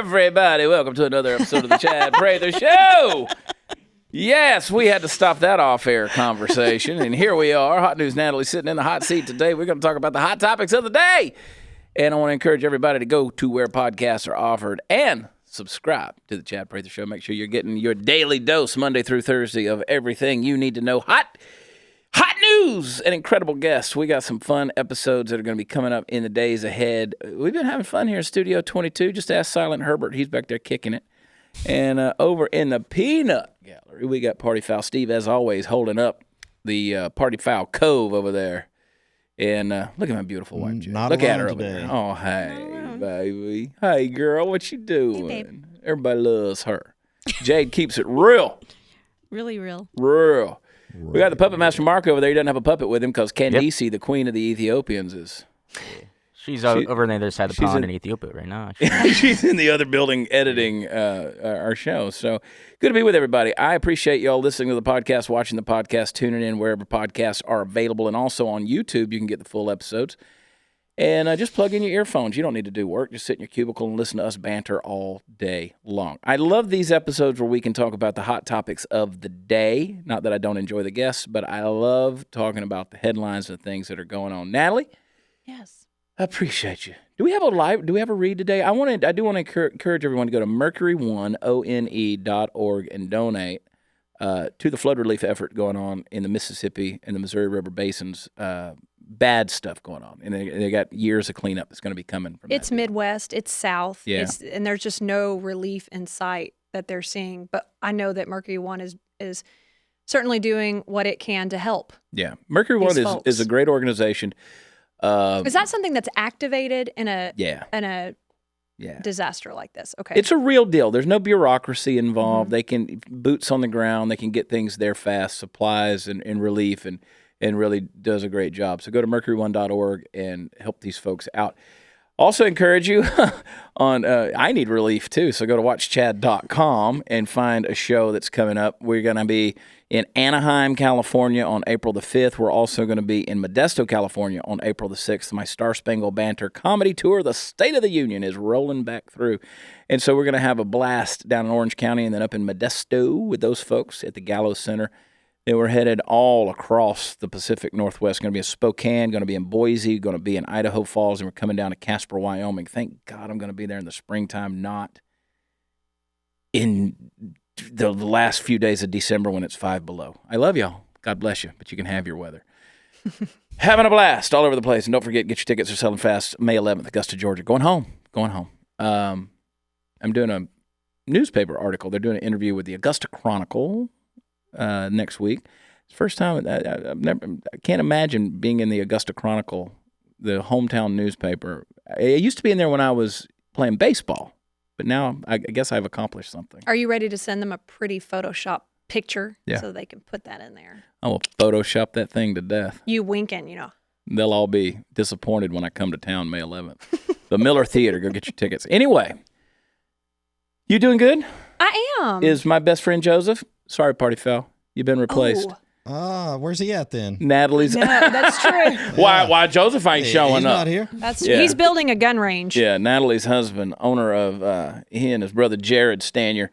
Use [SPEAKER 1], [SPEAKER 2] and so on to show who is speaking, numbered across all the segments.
[SPEAKER 1] Everybody, welcome to another episode of the Chad Prather Show. Yes, we had to stop that off-air conversation, and here we are. Hot News Natalie sitting in the hot seat today. We're going to talk about the hot topics of the day, and I want to encourage everybody to go to where podcasts are offered and subscribe to the Chad Prather Show. Make sure you're getting your daily dose Monday through Thursday of everything you need to know. Hot news and incredible guests. We got some fun episodes that are going to be coming up in the days ahead. We've been having fun here in Studio 22. Just ask Silent Herbert. He's back there kicking it. And over in the Peanut Gallery, we got Party Foul Steve, as always, holding up the Party Foul Cove over there. And look at my beautiful wife, Jade. Look at her over there. Oh, hey, baby. Hey, girl, what you doing?
[SPEAKER 2] Hey, babe.
[SPEAKER 1] Everybody loves her. Jade keeps it real.
[SPEAKER 2] Really real.
[SPEAKER 1] Real. We got the Puppet Master Mark over there. He doesn't have a puppet with him because Candice, the queen of the Ethiopians, is...
[SPEAKER 3] She's over on the other side of the pond in Ethiopia right now.
[SPEAKER 1] She's in the other building editing our show. So good to be with everybody. I appreciate y'all listening to the podcast, watching the podcast, tuning in wherever podcasts are available. And also on YouTube, you can get the full episodes. And just plug in your earphones. You don't need to do work. Just sit in your cubicle and listen to us banter all day long. I love these episodes where we can talk about the hot topics of the day. Not that I don't enjoy the guests, but I love talking about the headlines and things that are going on. Natalie?
[SPEAKER 2] Yes.
[SPEAKER 1] I appreciate you. Do we have a read today? I do want to encourage everyone to go to MercuryOne.org and donate to the flood relief effort going on in the Mississippi and the Missouri River basins. Bad stuff going on, and they got years of cleanup that's going to be coming from
[SPEAKER 2] It's Midwest, it's South,
[SPEAKER 1] yeah.
[SPEAKER 2] And there's just no relief in sight that they're seeing. But I know that MercuryOne is certainly doing what it can to help.
[SPEAKER 1] Yeah, MercuryOne is a great organization.
[SPEAKER 2] Is that something that's activated in a disaster like this? Okay,
[SPEAKER 1] it's a real deal. There's no bureaucracy involved. Mm-hmm. They can boots on the ground. They can get things there fast, supplies and relief, and really does a great job. So go to MercuryOne.org and help these folks out. Also encourage you on I need relief too. So go to watchchad.com and find a show that's coming up. We're going to be in Anaheim, California on April the 5th. We're also going to be in Modesto, California on April the 6th. My Star Spangled Banter comedy tour, the State of the Union, is rolling back through. And so we're going to have a blast down in Orange County and then up in Modesto with those folks at the Gallo Center. Then we're headed all across the Pacific Northwest. Going to be in Spokane, going to be in Boise, going to be in Idaho Falls, and we're coming down to Casper, Wyoming. Thank God I'm going to be there in the springtime, not in the last few days of December when it's 5 below. I love y'all. God bless you, but you can have your weather. Having a blast all over the place. And don't forget, get your tickets. They're selling fast. May 11th, Augusta, Georgia. Going home. I'm doing a newspaper article. They're doing an interview with the Augusta Chronicle next week. It's the first time I can't imagine being in the Augusta Chronicle, the hometown newspaper. I used to be in there when I was playing baseball, but now I guess I've accomplished something.
[SPEAKER 2] Are you ready to send them a pretty Photoshop picture so they can put that in there?
[SPEAKER 1] I will Photoshop that thing to death.
[SPEAKER 2] You winking,
[SPEAKER 1] They'll all be disappointed when I come to town May 11th. The Miller Theater, go get your tickets. Anyway, you doing good?
[SPEAKER 2] I am.
[SPEAKER 1] Is my best friend Joseph? Sorry, Party Foul. You've been replaced.
[SPEAKER 4] Where's he at then?
[SPEAKER 1] Natalie's.
[SPEAKER 2] No, that's true.
[SPEAKER 1] Why Joseph ain't showing
[SPEAKER 4] He's
[SPEAKER 1] up?
[SPEAKER 4] not here.
[SPEAKER 2] He's building a gun range.
[SPEAKER 1] Yeah, Natalie's husband, owner of he and his brother Jared Stanier,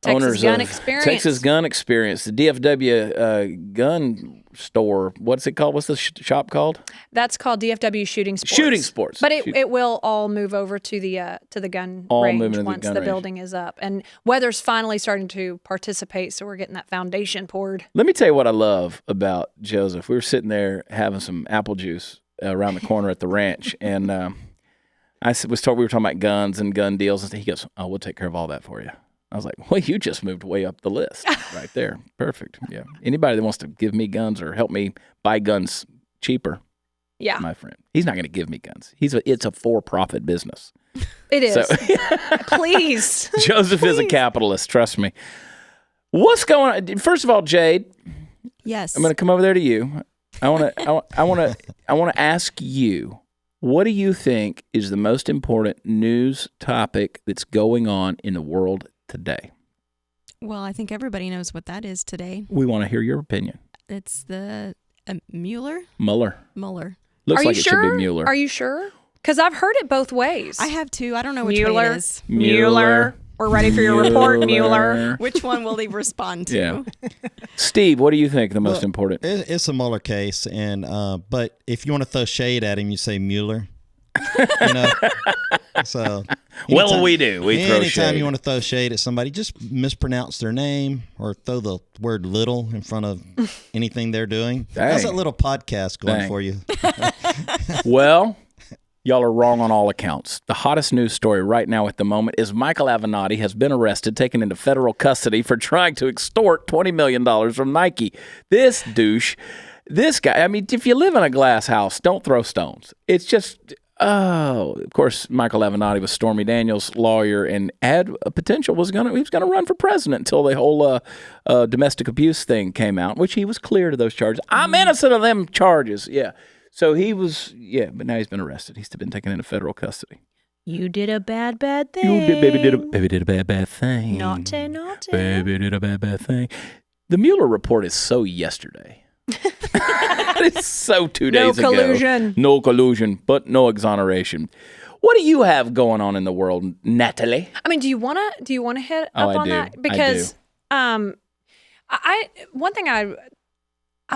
[SPEAKER 2] Texas Gun Experience.
[SPEAKER 1] Texas Gun Experience, the DFW gun store. What's it called? What's the shop called?
[SPEAKER 2] That's called DFW Shooting Sports.
[SPEAKER 1] Shooting Sports.
[SPEAKER 2] But it will all move over to the gun range once the building is up. And weather's finally starting to participate, so we're getting that foundation poured.
[SPEAKER 1] Let me tell you what I love about Joseph. We were sitting there having some apple juice around the corner at the ranch, and we were talking about guns and gun deals, and he goes, "Oh, we'll take care of all that for you." I was like, well, you just moved way up the list right there. Perfect. Yeah. Anybody that wants to give me guns or help me buy guns cheaper, my friend. He's not going to give me guns. It's a for-profit business.
[SPEAKER 2] It is. So, please.
[SPEAKER 1] Joseph is a capitalist. Trust me. What's going on? First of all, Jade.
[SPEAKER 5] Yes.
[SPEAKER 1] I'm going to come over there to you. I want to ask you, what do you think is the most important news topic that's going on in the world today?
[SPEAKER 5] Well, I think everybody knows what that is today.
[SPEAKER 1] We want to hear your opinion.
[SPEAKER 5] It's the Mueller.
[SPEAKER 1] Mueller.
[SPEAKER 5] Mueller.
[SPEAKER 1] Looks
[SPEAKER 2] Are
[SPEAKER 1] like
[SPEAKER 2] you
[SPEAKER 1] it
[SPEAKER 2] sure?
[SPEAKER 1] should be Mueller.
[SPEAKER 2] Are you sure? Because I've heard it both ways.
[SPEAKER 5] I have too. I don't know which way it is.
[SPEAKER 2] Mueller. We're ready for your report, Mueller.
[SPEAKER 5] Which one will he respond to?
[SPEAKER 1] Yeah. Steve, what do you think the most important?
[SPEAKER 4] It's a Mueller case, and but if you want to throw shade at him, you say Mueller. So
[SPEAKER 1] We do. We throw shade.
[SPEAKER 4] Anytime you want to throw shade at somebody, just mispronounce their name or throw the word "little" in front of anything they're doing.
[SPEAKER 1] Dang.
[SPEAKER 4] How's that little podcast going for you?
[SPEAKER 1] Well, y'all are wrong on all accounts. The hottest news story right now at the moment is Michael Avenatti has been arrested, taken into federal custody for trying to extort $20 million from Nike. This douche, this guy, I mean, if you live in a glass house, don't throw stones. It's just... Oh, of course, Michael Avenatti was Stormy Daniels' lawyer and had a potential he was going to run for president until the whole domestic abuse thing came out, which he was cleared of those charges. I'm innocent of them charges. Yeah. So he was, but now he's been arrested. He's been taken into federal custody.
[SPEAKER 2] You did a bad thing.
[SPEAKER 1] Baby did a bad thing.
[SPEAKER 2] Naughty.
[SPEAKER 1] Baby did a bad thing. The Mueller report is so yesterday. It's so 2 days ago. No collusion, but no exoneration. What do you have going on in the world, Natalie?
[SPEAKER 2] I mean, do you want to hit up on that? Because one thing I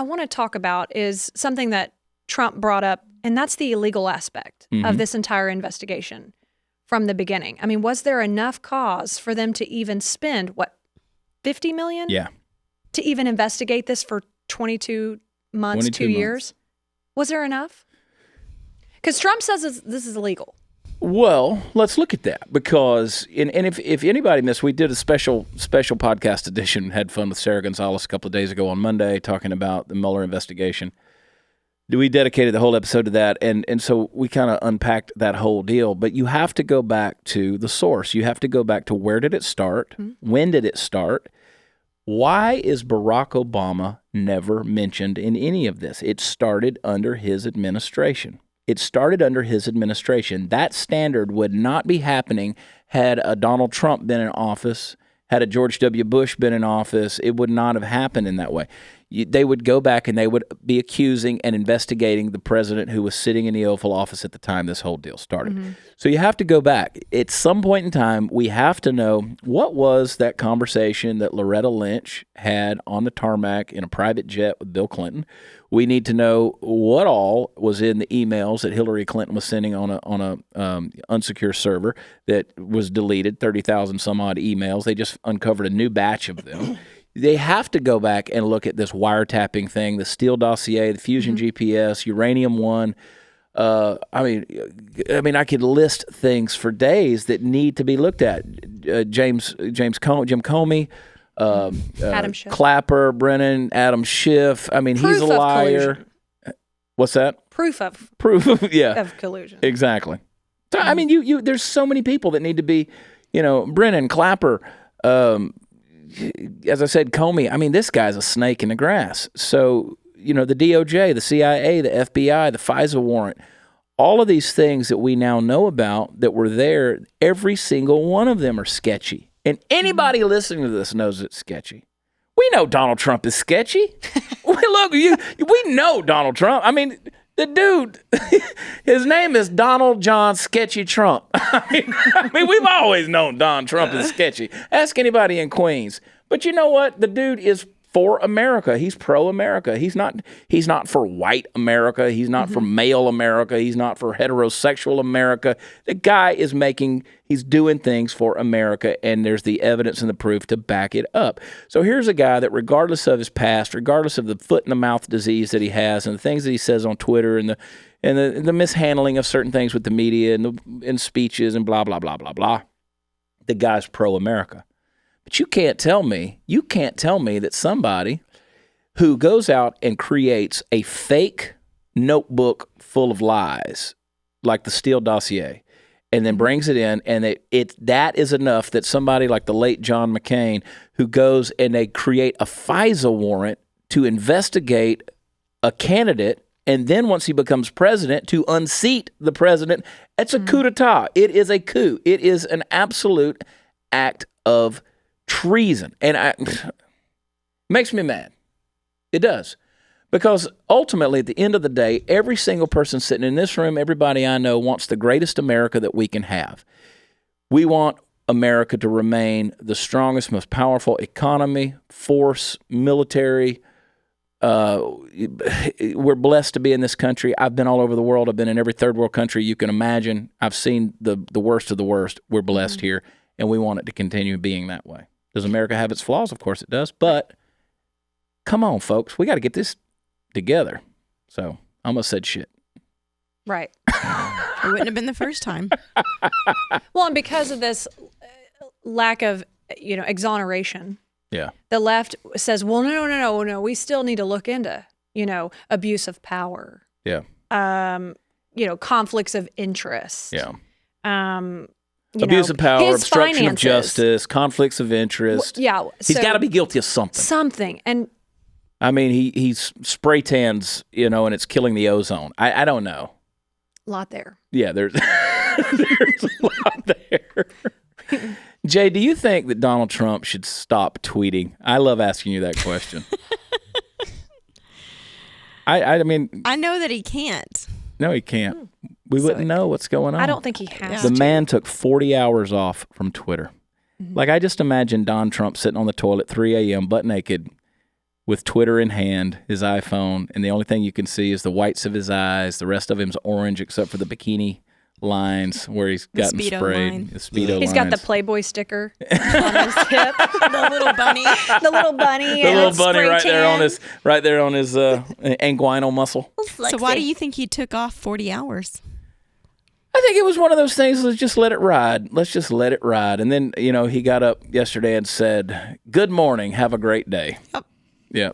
[SPEAKER 2] want to talk about is something that Trump brought up, and that's the illegal aspect of this entire investigation from the beginning. I mean, was there enough cause for them to even spend $50 million?
[SPEAKER 1] Yeah.
[SPEAKER 2] To even investigate this for 22 months, 2 years? Was there enough? Because Trump says this is illegal.
[SPEAKER 1] Well, let's look at that because, if anybody missed, we did a special podcast edition, had fun with Sarah Gonzalez a couple of days ago on Monday talking about the Mueller investigation. We dedicated the whole episode to that, and so we kind of unpacked that whole deal. But you have to go back to the source. You have to go back to where did it start? Mm-hmm. When did it start? Why is Barack Obama never mentioned in any of this? It started under his administration. That standard would not be happening had a Donald Trump been in office, had a George W. Bush been in office. It would not have happened in that way. They would go back and they would be accusing and investigating the president who was sitting in the Oval Office at the time this whole deal started. Mm-hmm. So you have to go back. At some point in time, we have to know what was that conversation that Loretta Lynch had on the tarmac in a private jet with Bill Clinton. We need to know what all was in the emails that Hillary Clinton was sending on a unsecure server that was deleted, 30,000 some odd emails. They just uncovered a new batch of them. They have to go back and look at this wiretapping thing, the Steele dossier, the Fusion GPS, Uranium One. I mean, I could list things for days that need to be looked at. Jim Comey,
[SPEAKER 2] Adam Schiff.
[SPEAKER 1] Clapper, Brennan, Adam Schiff. I mean, he's a liar.
[SPEAKER 2] Collusion.
[SPEAKER 1] What's that?
[SPEAKER 2] Proof of collusion.
[SPEAKER 1] Exactly. So, I mean, you there's so many people that need to be, Brennan, Clapper. As I said, Comey, I mean, this guy's a snake in the grass. So, the DOJ, the CIA, the FBI, the FISA warrant, all of these things that we now know about that were there, every single one of them are sketchy. And anybody listening to this knows it's sketchy. We know Donald Trump is sketchy. We know Donald Trump. I mean, the dude, his name is Donald John Sketchy Trump. I mean, we've always known Don Trump is sketchy. Ask anybody in Queens. But you know what? The dude is for America. He's pro-America. He's not for white America. He's not for male America. He's not for heterosexual America. The guy he's doing things for America, and there's the evidence and the proof to back it up. So here's a guy that regardless of his past, regardless of the foot-in-the-mouth disease that he has and the things that he says on Twitter and the mishandling of certain things with the media and speeches and blah, blah, blah, blah, blah, the guy's pro-America. But you can't tell me that somebody who goes out and creates a fake notebook full of lies, like the Steele dossier, and then brings it in, and that is enough that somebody like the late John McCain, who goes and they create a FISA warrant to investigate a candidate, and then once he becomes president, to unseat the president. It's a coup d'etat. It is a coup. It is an absolute act of treason. And it makes me mad. It does. Because ultimately, at the end of the day, every single person sitting in this room, everybody I know wants the greatest America that we can have. We want America to remain the strongest, most powerful economy, force, military. We're blessed to be in this country. I've been all over the world. I've been in every third world country you can imagine. I've seen the worst of the worst. We're blessed here, and we want it to continue being that way. Does America have its flaws? Of course it does. But come on, folks. We got to get this together. So I almost said shit.
[SPEAKER 2] Right.
[SPEAKER 5] It wouldn't have been the first time.
[SPEAKER 2] Well, and because of this lack of, exoneration,
[SPEAKER 1] yeah,
[SPEAKER 2] the left says, well, no, we still need to look into, abuse of power.
[SPEAKER 1] Yeah.
[SPEAKER 2] Conflicts of interest.
[SPEAKER 1] Yeah.
[SPEAKER 2] Abuse
[SPEAKER 1] of power, obstruction
[SPEAKER 2] finances.
[SPEAKER 1] of justice, conflicts of interest.
[SPEAKER 2] Well,
[SPEAKER 1] he's got to be guilty of something.
[SPEAKER 2] Something. And
[SPEAKER 1] I mean, he's spray tans, and it's killing the ozone. I don't know.
[SPEAKER 2] A lot there.
[SPEAKER 1] Yeah, there's a lot there. Jay, do you think that Donald Trump should stop tweeting? I love asking you that question. I mean,
[SPEAKER 5] I know that he can't.
[SPEAKER 1] No, he can't. We wouldn't know what's going on.
[SPEAKER 2] I don't think he has
[SPEAKER 1] The
[SPEAKER 2] to.
[SPEAKER 1] man took 40 hours off from Twitter. Like, I just imagine Don Trump sitting on the toilet 3 a.m. butt naked with Twitter in hand, his iPhone, and the only thing you can see is the whites of his eyes. The rest of him's orange except for the bikini lines where he's gotten
[SPEAKER 5] Speedo
[SPEAKER 1] sprayed.
[SPEAKER 5] line.
[SPEAKER 1] The Speedo
[SPEAKER 2] He's
[SPEAKER 1] lines.
[SPEAKER 2] got the Playboy sticker on his hip.
[SPEAKER 5] The little bunny.
[SPEAKER 2] The little bunny.
[SPEAKER 1] The
[SPEAKER 2] and
[SPEAKER 1] little
[SPEAKER 2] it's
[SPEAKER 1] bunny
[SPEAKER 2] spray
[SPEAKER 1] right there on his inguinal muscle.
[SPEAKER 5] So why do you think he took off 40 hours?
[SPEAKER 1] I think it was one of those things. Let's just let it ride. Let's just let it ride. And then, he got up yesterday and said, "Good morning. Have a great day."
[SPEAKER 5] Yep.
[SPEAKER 1] Yeah.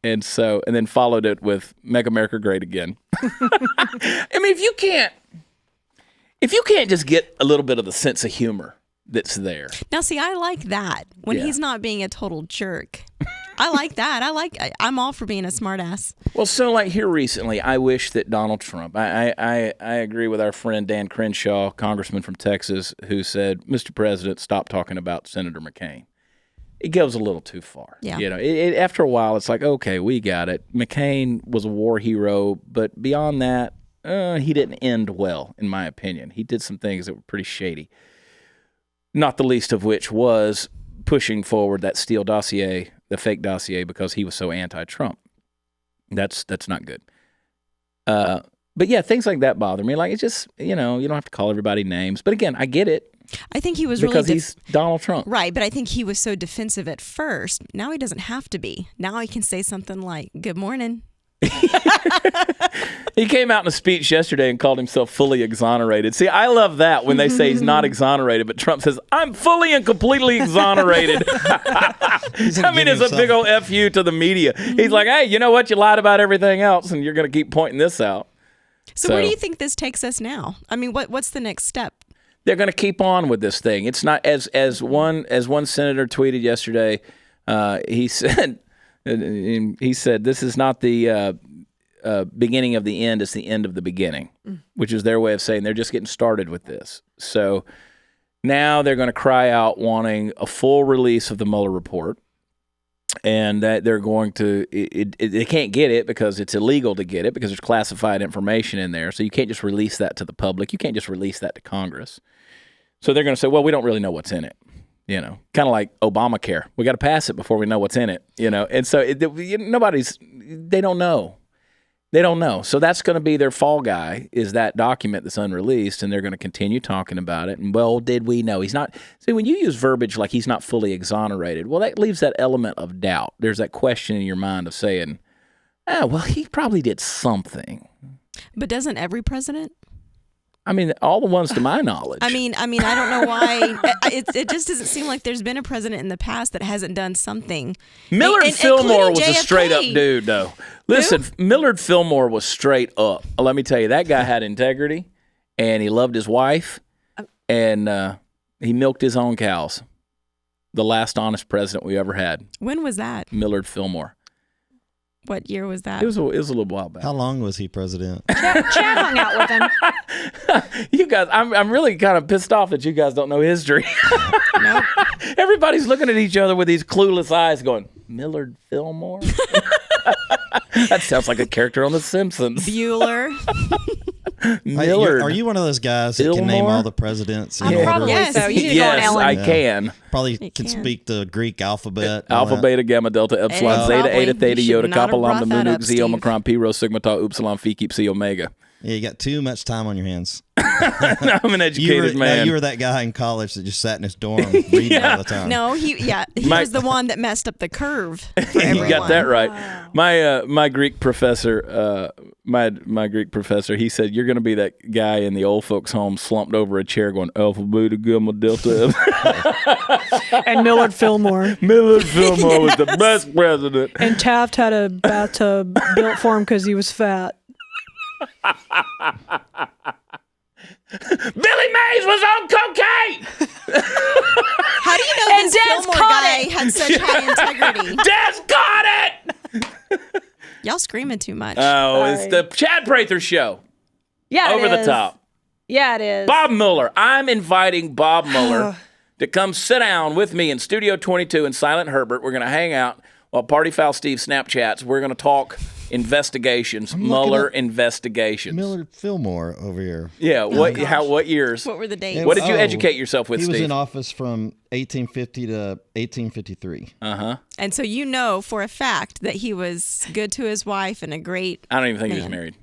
[SPEAKER 1] And then followed it with "Make America Great Again." I mean, if you can't just get a little bit of the sense of humor that's there.
[SPEAKER 5] Now, see, I like that when he's not being a total jerk. I like that. I'm all for being a smartass.
[SPEAKER 1] Well, so like here recently, I wish that Donald Trump, I agree with our friend Dan Crenshaw, congressman from Texas, who said, "Mr. President, stop talking about Senator McCain." It goes a little too far.
[SPEAKER 5] Yeah.
[SPEAKER 1] After a while, it's like, okay, we got it. McCain was a war hero, but beyond that, he didn't end well, in my opinion. He did some things that were pretty shady, not the least of which was pushing forward that Steele dossier, the fake dossier, because he was so anti-Trump. That's not good. But yeah, things like that bother me. Like, it's just, you don't have to call everybody names. But again, I get it.
[SPEAKER 5] I think he was
[SPEAKER 1] because he's Donald Trump.
[SPEAKER 5] Right, but I think he was so defensive at first. Now he doesn't have to be. Now he can say something like, "Good morning."
[SPEAKER 1] He came out in a speech yesterday and called himself fully exonerated. See, I love that when they say he's not exonerated, but Trump says, "I'm fully and completely exonerated." I mean, it's a big old F-U to the media. He's like, "Hey, you know what? You lied about everything else, and you're going to keep pointing this out."
[SPEAKER 5] So where do you think this takes us now? I mean, what's the next step?
[SPEAKER 1] They're going to keep on with this thing. It's not as one senator tweeted yesterday. He said, "This is not the beginning of the end; it's the end of the beginning," which is their way of saying they're just getting started with this. So now they're going to cry out wanting a full release of the Mueller report, and that they're going to. They can't get it because it's illegal to get it because there's classified information in there. So you can't just release that to the public. You can't just release that to Congress. So they're going to say, "Well, we don't really know what's in it." Kind of like Obamacare. We got to pass it before we know what's in it, And so they don't know. They don't know. So that's going to be their fall guy is that document that's unreleased, and they're going to continue talking about it. And, well, did we know? He's not. See, when you use verbiage like he's not fully exonerated, well, that leaves that element of doubt. There's that question in your mind of saying, well, he probably did something.
[SPEAKER 5] But doesn't every president?
[SPEAKER 1] I mean, all the ones to my knowledge.
[SPEAKER 5] I mean, I don't know why. It just doesn't seem like there's been a president in the past that hasn't done something.
[SPEAKER 1] Millard Fillmore was
[SPEAKER 5] JFK.
[SPEAKER 1] A straight up dude, though. Listen, Millard Fillmore was straight up. Let me tell you, that guy had integrity, and he loved his wife, and he milked his own cows. The last honest president we ever had.
[SPEAKER 5] When was that?
[SPEAKER 1] Millard Fillmore.
[SPEAKER 5] What year was that?
[SPEAKER 1] It was a little while back.
[SPEAKER 4] How long was he president?
[SPEAKER 2] Chad hung out with him.
[SPEAKER 1] You guys, I'm really kind of pissed off that you guys don't know history.
[SPEAKER 5] Nope.
[SPEAKER 1] Everybody's looking at each other with these clueless eyes going, Millard Fillmore? That sounds like a character on The Simpsons.
[SPEAKER 5] Bueller.
[SPEAKER 1] Millard.
[SPEAKER 4] Are you one of those guys that can name all the presidents?
[SPEAKER 2] I'm probably so. You need to go on Ellen.
[SPEAKER 1] I can.
[SPEAKER 4] Probably can speak the Greek alphabet.
[SPEAKER 1] Alpha, beta, gamma, delta, epsilon, zeta, eta, theta, iota, kappa, lambda, mu, nu, xi, omicron, pi, rho, sigma, tau, upsilon, phi, keep, psi, omega.
[SPEAKER 4] Yeah, you got too much time on your hands.
[SPEAKER 1] I'm an educated man.
[SPEAKER 4] You were that guy in college that just sat in his dorm reading all the time.
[SPEAKER 5] No, he was the one that messed up the curve for everyone.
[SPEAKER 1] You got that right. Wow. My Greek professor, my Greek professor, he said, you're going to be that guy in the old folks' home slumped over a chair going, alpha, beta, gamma, delta.
[SPEAKER 2] And Millard Fillmore.
[SPEAKER 1] Millard Fillmore was the best president.
[SPEAKER 2] And Taft had a bathtub built for him because he was fat.
[SPEAKER 1] Billy Mays was on cocaine.
[SPEAKER 5] How do you know this Fillmore guy had such high integrity?
[SPEAKER 1] Des caught it.
[SPEAKER 5] Y'all screaming too much.
[SPEAKER 1] Oh, it's the Chad Prather show.
[SPEAKER 2] Yeah,
[SPEAKER 1] over the top.
[SPEAKER 2] Yeah, it is.
[SPEAKER 1] Bob Mueller. I'm inviting Bob Mueller to come sit down with me in Studio 22 in Silent Herbert. We're going to hang out while Party Foul Steve Snapchats. We're going to talk investigations, Mueller investigations.
[SPEAKER 4] Millard Fillmore over here.
[SPEAKER 1] Yeah, what years?
[SPEAKER 5] What were the dates?
[SPEAKER 1] What did you educate yourself with, Steve?
[SPEAKER 4] He was in office from 1850 to 1853.
[SPEAKER 1] Uh-huh.
[SPEAKER 5] And so you know for a fact that he was good to his wife and a great
[SPEAKER 1] I don't even think he was married.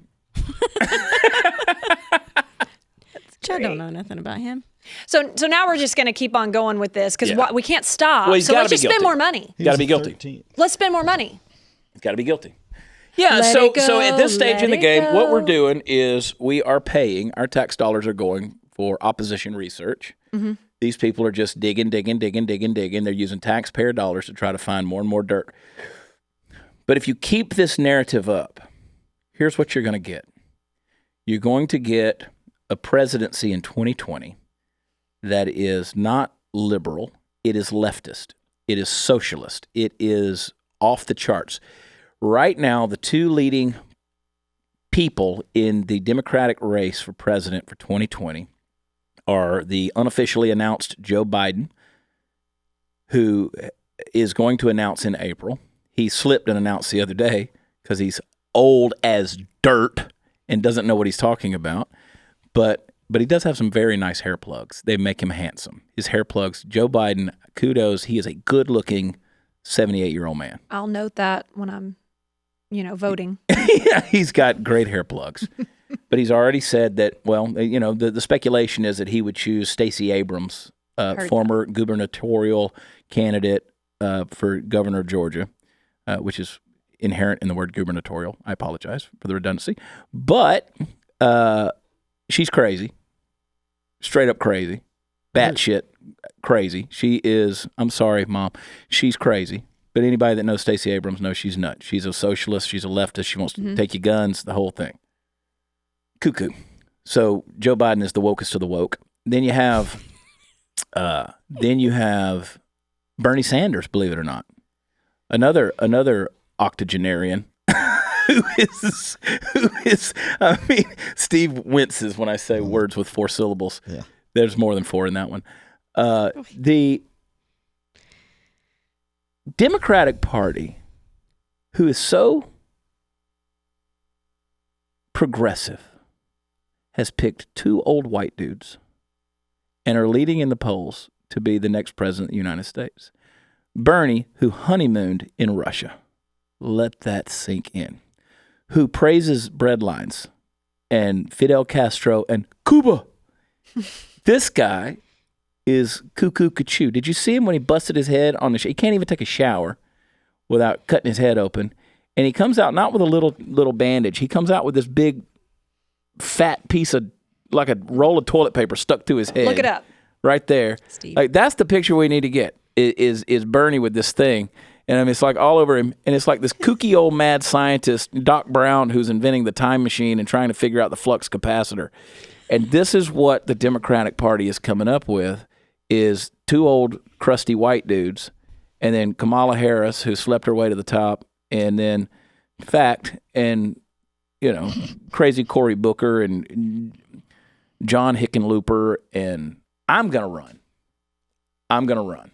[SPEAKER 5] I don't know nothing about him.
[SPEAKER 2] So now we're just going to keep on going with this because we can't stop.
[SPEAKER 1] Well,
[SPEAKER 2] so let's just spend more money.
[SPEAKER 1] Got to be guilty.
[SPEAKER 4] 13th.
[SPEAKER 2] Let's spend more money.
[SPEAKER 1] He's got to be guilty. Yeah, so at this stage in the game, what we're doing is we are paying, our tax dollars are going for opposition research. Mm-hmm. These people are just digging. They're using taxpayer dollars to try to find more and more dirt. But if you keep this narrative up, here's what you're going to get. You're going to get a presidency in 2020 that is not liberal. It is leftist. It is socialist. It is off the charts. Right now, the two leading people in the Democratic race for president for 2020 are the unofficially announced Joe Biden, who is going to announce in April. He slipped and announced the other day because he's old as dirt and doesn't know what he's talking about. But he does have some very nice hair plugs. They make him handsome. His hair plugs, Joe Biden, kudos. He is a good-looking 78-year-old man.
[SPEAKER 2] I'll note that when I'm voting.
[SPEAKER 1] Yeah, he's got great hair plugs. But he's already said that, well, the speculation is that he would choose Stacey Abrams, former gubernatorial candidate for governor of Georgia, which is inherent in the word gubernatorial. I apologize for the redundancy. But she's crazy, straight up crazy, batshit crazy. She is, I'm sorry, Mom, she's crazy. But anybody that knows Stacey Abrams knows she's nuts. She's a socialist. She's a leftist. She wants to take your guns, the whole thing. Cuckoo. So Joe Biden is the wokest of the woke. Then you have Bernie Sanders, believe it or not, another octogenarian who is. I mean, Steve winces when I say words with 4 syllables. Yeah. There's more than 4 in that one. The Democratic Party, who is so progressive, has picked 2 old white dudes and are leading in the polls to be the next president of the United States. Bernie, who honeymooned in Russia, let that sink in, who praises breadlines and Fidel Castro and Cuba. This guy is cuckoo cuckoo. Did you see him when he busted his head on the he can't even take a shower without cutting his head open. And he comes out not with a little bandage. He comes out with this big fat piece of, like a roll of toilet paper stuck to his head.
[SPEAKER 2] Look it up.
[SPEAKER 1] Right there.
[SPEAKER 5] Steve.
[SPEAKER 1] Like, that's the picture we need to get is Bernie with this thing. And I mean, it's like all over him. And it's like this kooky old mad scientist, Doc Brown, who's inventing the time machine and trying to figure out the flux capacitor. And this is what the Democratic Party is coming up with, is 2 old crusty white dudes, and then Kamala Harris, who slept her way to the top, and then fact, and, crazy Cory Booker and John Hickenlooper, and I'm going to run.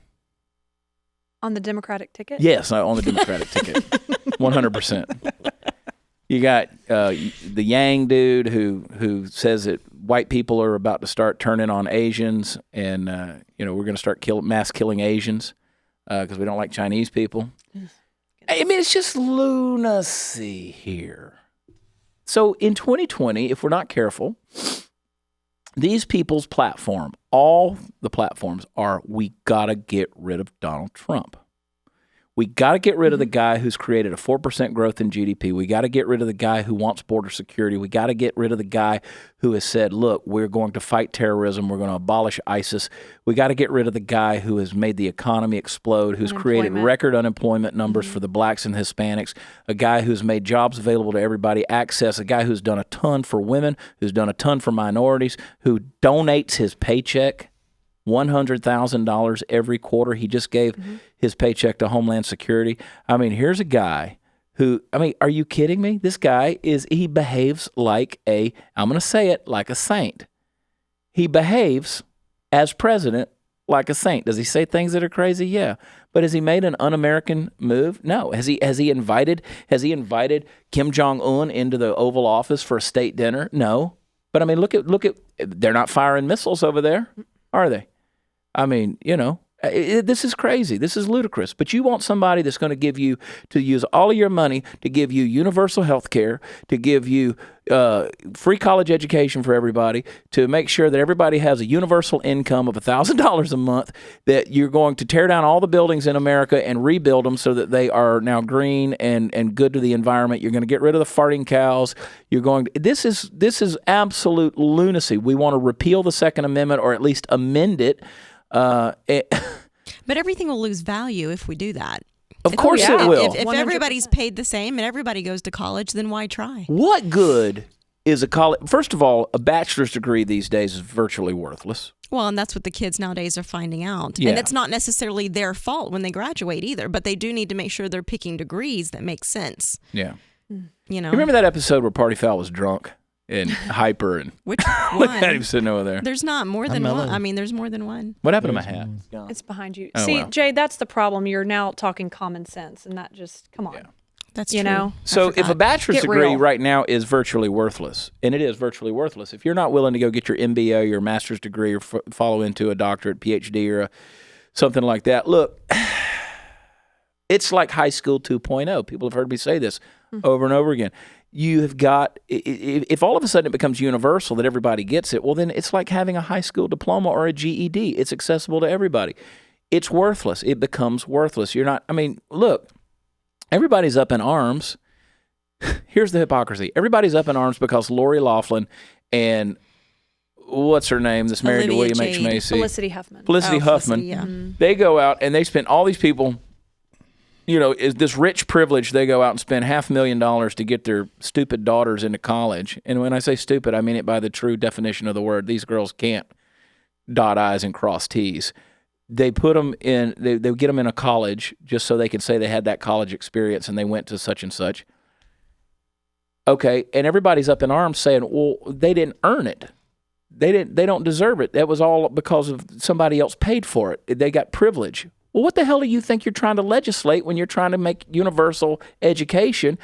[SPEAKER 2] On the Democratic ticket?
[SPEAKER 1] Yes, on the Democratic ticket. 100%. You got the Yang dude who says that white people are about to start turning on Asians, and we're going to start mass killing Asians because we don't like Chinese people. I mean, it's just lunacy here. So in 2020, if we're not careful, these people's platform, all the platforms are, we got to get rid of Donald Trump. We got to get rid of the guy who's created a 4% growth in GDP. We got to get rid of the guy who wants border security. We got to get rid of the guy who has said, look, we're going to fight terrorism. We're going to abolish ISIS. We got to get rid of the guy who has made the economy explode, who's created record unemployment numbers for the blacks and Hispanics, a guy who's made jobs available to everybody, access, a guy who's done a ton for women, who's done a ton for minorities, who donates his paycheck, $100,000 every quarter. He just gave his paycheck to Homeland Security. I mean, here's a guy who, are you kidding me? This guy he behaves like I'm going to say it, like a saint. He behaves as president like a saint. Does he say things that are crazy? Yeah. But has he made an un-American move? No. Has he invited Kim Jong-un into the Oval Office for a state dinner? No. But look at, they're not firing missiles over there, are they? This is crazy. This is ludicrous. But you want somebody that's going to use all of your money to give you universal health care, to give you free college education for everybody, to make sure that everybody has a universal income of $1,000 a month, that you're going to tear down all the buildings in America and rebuild them so that they are now green and good to the environment. You're going to get rid of the farting cows. This is absolute lunacy. We want to repeal the Second Amendment, or at least amend it.
[SPEAKER 5] But everything will lose value if we do that.
[SPEAKER 1] Of course it will.
[SPEAKER 5] If everybody's paid the same and everybody goes to college, then why try?
[SPEAKER 1] What good is a college? First of all, a bachelor's degree these days is virtually worthless.
[SPEAKER 5] Well, and that's what the kids nowadays are finding out.
[SPEAKER 1] Yeah.
[SPEAKER 5] And it's not necessarily their fault when they graduate either, but they do need to make sure they're picking degrees that make sense.
[SPEAKER 1] Yeah.
[SPEAKER 5] You know.
[SPEAKER 1] Remember that episode where Party Foul was drunk and hyper and
[SPEAKER 5] which one?
[SPEAKER 1] Look at him sitting over there.
[SPEAKER 5] There's not more than one. There's more than one.
[SPEAKER 1] What happened to my hat?
[SPEAKER 2] It's behind you.
[SPEAKER 1] Oh,
[SPEAKER 2] See,
[SPEAKER 1] well.
[SPEAKER 2] Jay, that's the problem. You're now talking common sense, and that just, come on.
[SPEAKER 1] Yeah.
[SPEAKER 5] That's
[SPEAKER 2] you
[SPEAKER 5] true.
[SPEAKER 2] know.
[SPEAKER 1] So if a bachelor's degree
[SPEAKER 2] real.
[SPEAKER 1] right now is virtually worthless, and it is virtually worthless, if you're not willing to go get your MBA, your master's degree, or follow into a doctorate, PhD, or something like that, look, it's like high school 2.0. People have heard me say this over and over again. You have got, if all of a sudden it becomes universal that everybody gets it, well, then it's like having a high school diploma or a GED. It's accessible to everybody. It's worthless. It becomes worthless. You're not, look, everybody's up in arms. Here's the hypocrisy. Everybody's up in arms because Lori Loughlin and what's her name that's married to William H. Macy?
[SPEAKER 2] Felicity Huffman.
[SPEAKER 1] Felicity Huffman.
[SPEAKER 5] Yeah.
[SPEAKER 1] They go out and they spend all these people, is this rich privilege. They go out and spend $500,000 to get their stupid daughters into college. And when I say stupid, I mean it by the true definition of the word. These girls can't dot I's and cross T's. They put them in, they get them in a college just so they can say they had that college experience and they went to such and such. Okay, and everybody's up in arms saying, well, they didn't earn it. They don't deserve it. That was all because of somebody else paid for it. They got privilege. Well, what the hell do you think you're trying to legislate when you're trying to make universal education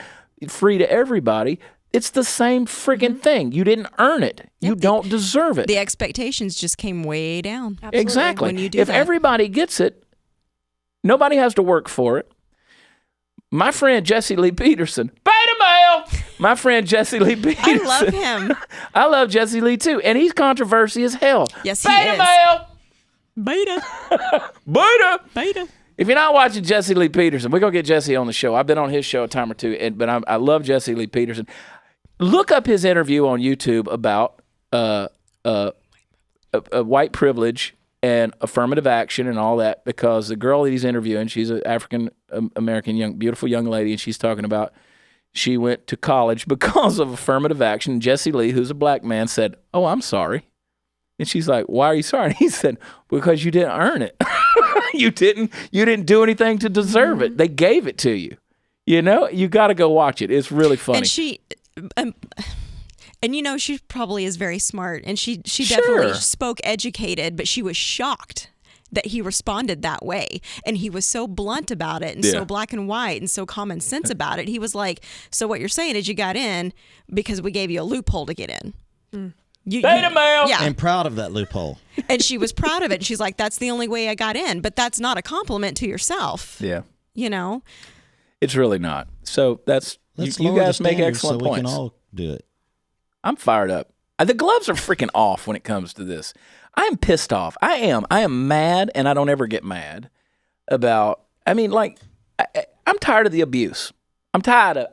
[SPEAKER 1] free to everybody? It's the same friggin' thing. You didn't earn it. You don't deserve it.
[SPEAKER 5] The expectations just came way down.
[SPEAKER 2] Absolutely.
[SPEAKER 1] Exactly.
[SPEAKER 5] When you do
[SPEAKER 1] if
[SPEAKER 5] that.
[SPEAKER 1] everybody gets it, nobody has to work for it. My friend Jesse Lee Peterson, beta male. My friend Jesse Lee Peterson.
[SPEAKER 5] I love him.
[SPEAKER 1] I love Jesse Lee too, and he's controversy as hell.
[SPEAKER 5] Yes, he
[SPEAKER 1] beta
[SPEAKER 5] is.
[SPEAKER 1] male.
[SPEAKER 5] Beta.
[SPEAKER 1] Beta.
[SPEAKER 5] Beta.
[SPEAKER 1] If you're not watching Jesse Lee Peterson, we're going to get Jesse on the show. I've been on his show a time or two, but I love Jesse Lee Peterson. Look up his interview on YouTube about white privilege and affirmative action and all that, because the girl that he's interviewing, she's an African-American, beautiful young lady, and she's talking about she went to college because of affirmative action. Jesse Lee, who's a black man, said, "Oh, I'm sorry." And she's like, "Why are you sorry?" And he said, "Because you didn't earn it. You didn't do anything to deserve it. They gave it to you. You got to go watch it. It's really funny."
[SPEAKER 5] And she probably is very smart, and she definitely spoke educated, but she was shocked that he responded that way. And he was so blunt about it and so black and white and so common sense about it. He was like, so what you're saying is you got in because we gave you a loophole to get in.
[SPEAKER 1] Beta male.
[SPEAKER 5] Yeah.
[SPEAKER 4] And proud of that loophole.
[SPEAKER 5] And she was proud of it. And she's like, that's the only way I got in. But that's not a compliment to yourself.
[SPEAKER 1] Yeah.
[SPEAKER 5] You know?
[SPEAKER 1] It's really not. So that's,
[SPEAKER 4] Let's
[SPEAKER 1] you
[SPEAKER 4] lower
[SPEAKER 1] guys
[SPEAKER 4] the
[SPEAKER 1] make
[SPEAKER 4] standards
[SPEAKER 1] excellent
[SPEAKER 4] so we
[SPEAKER 1] points.
[SPEAKER 4] can all do it.
[SPEAKER 1] I'm fired up. The gloves are freaking off when it comes to this. I'm pissed off. I am mad, and I don't ever get mad about, I'm tired of the abuse. I'm tired of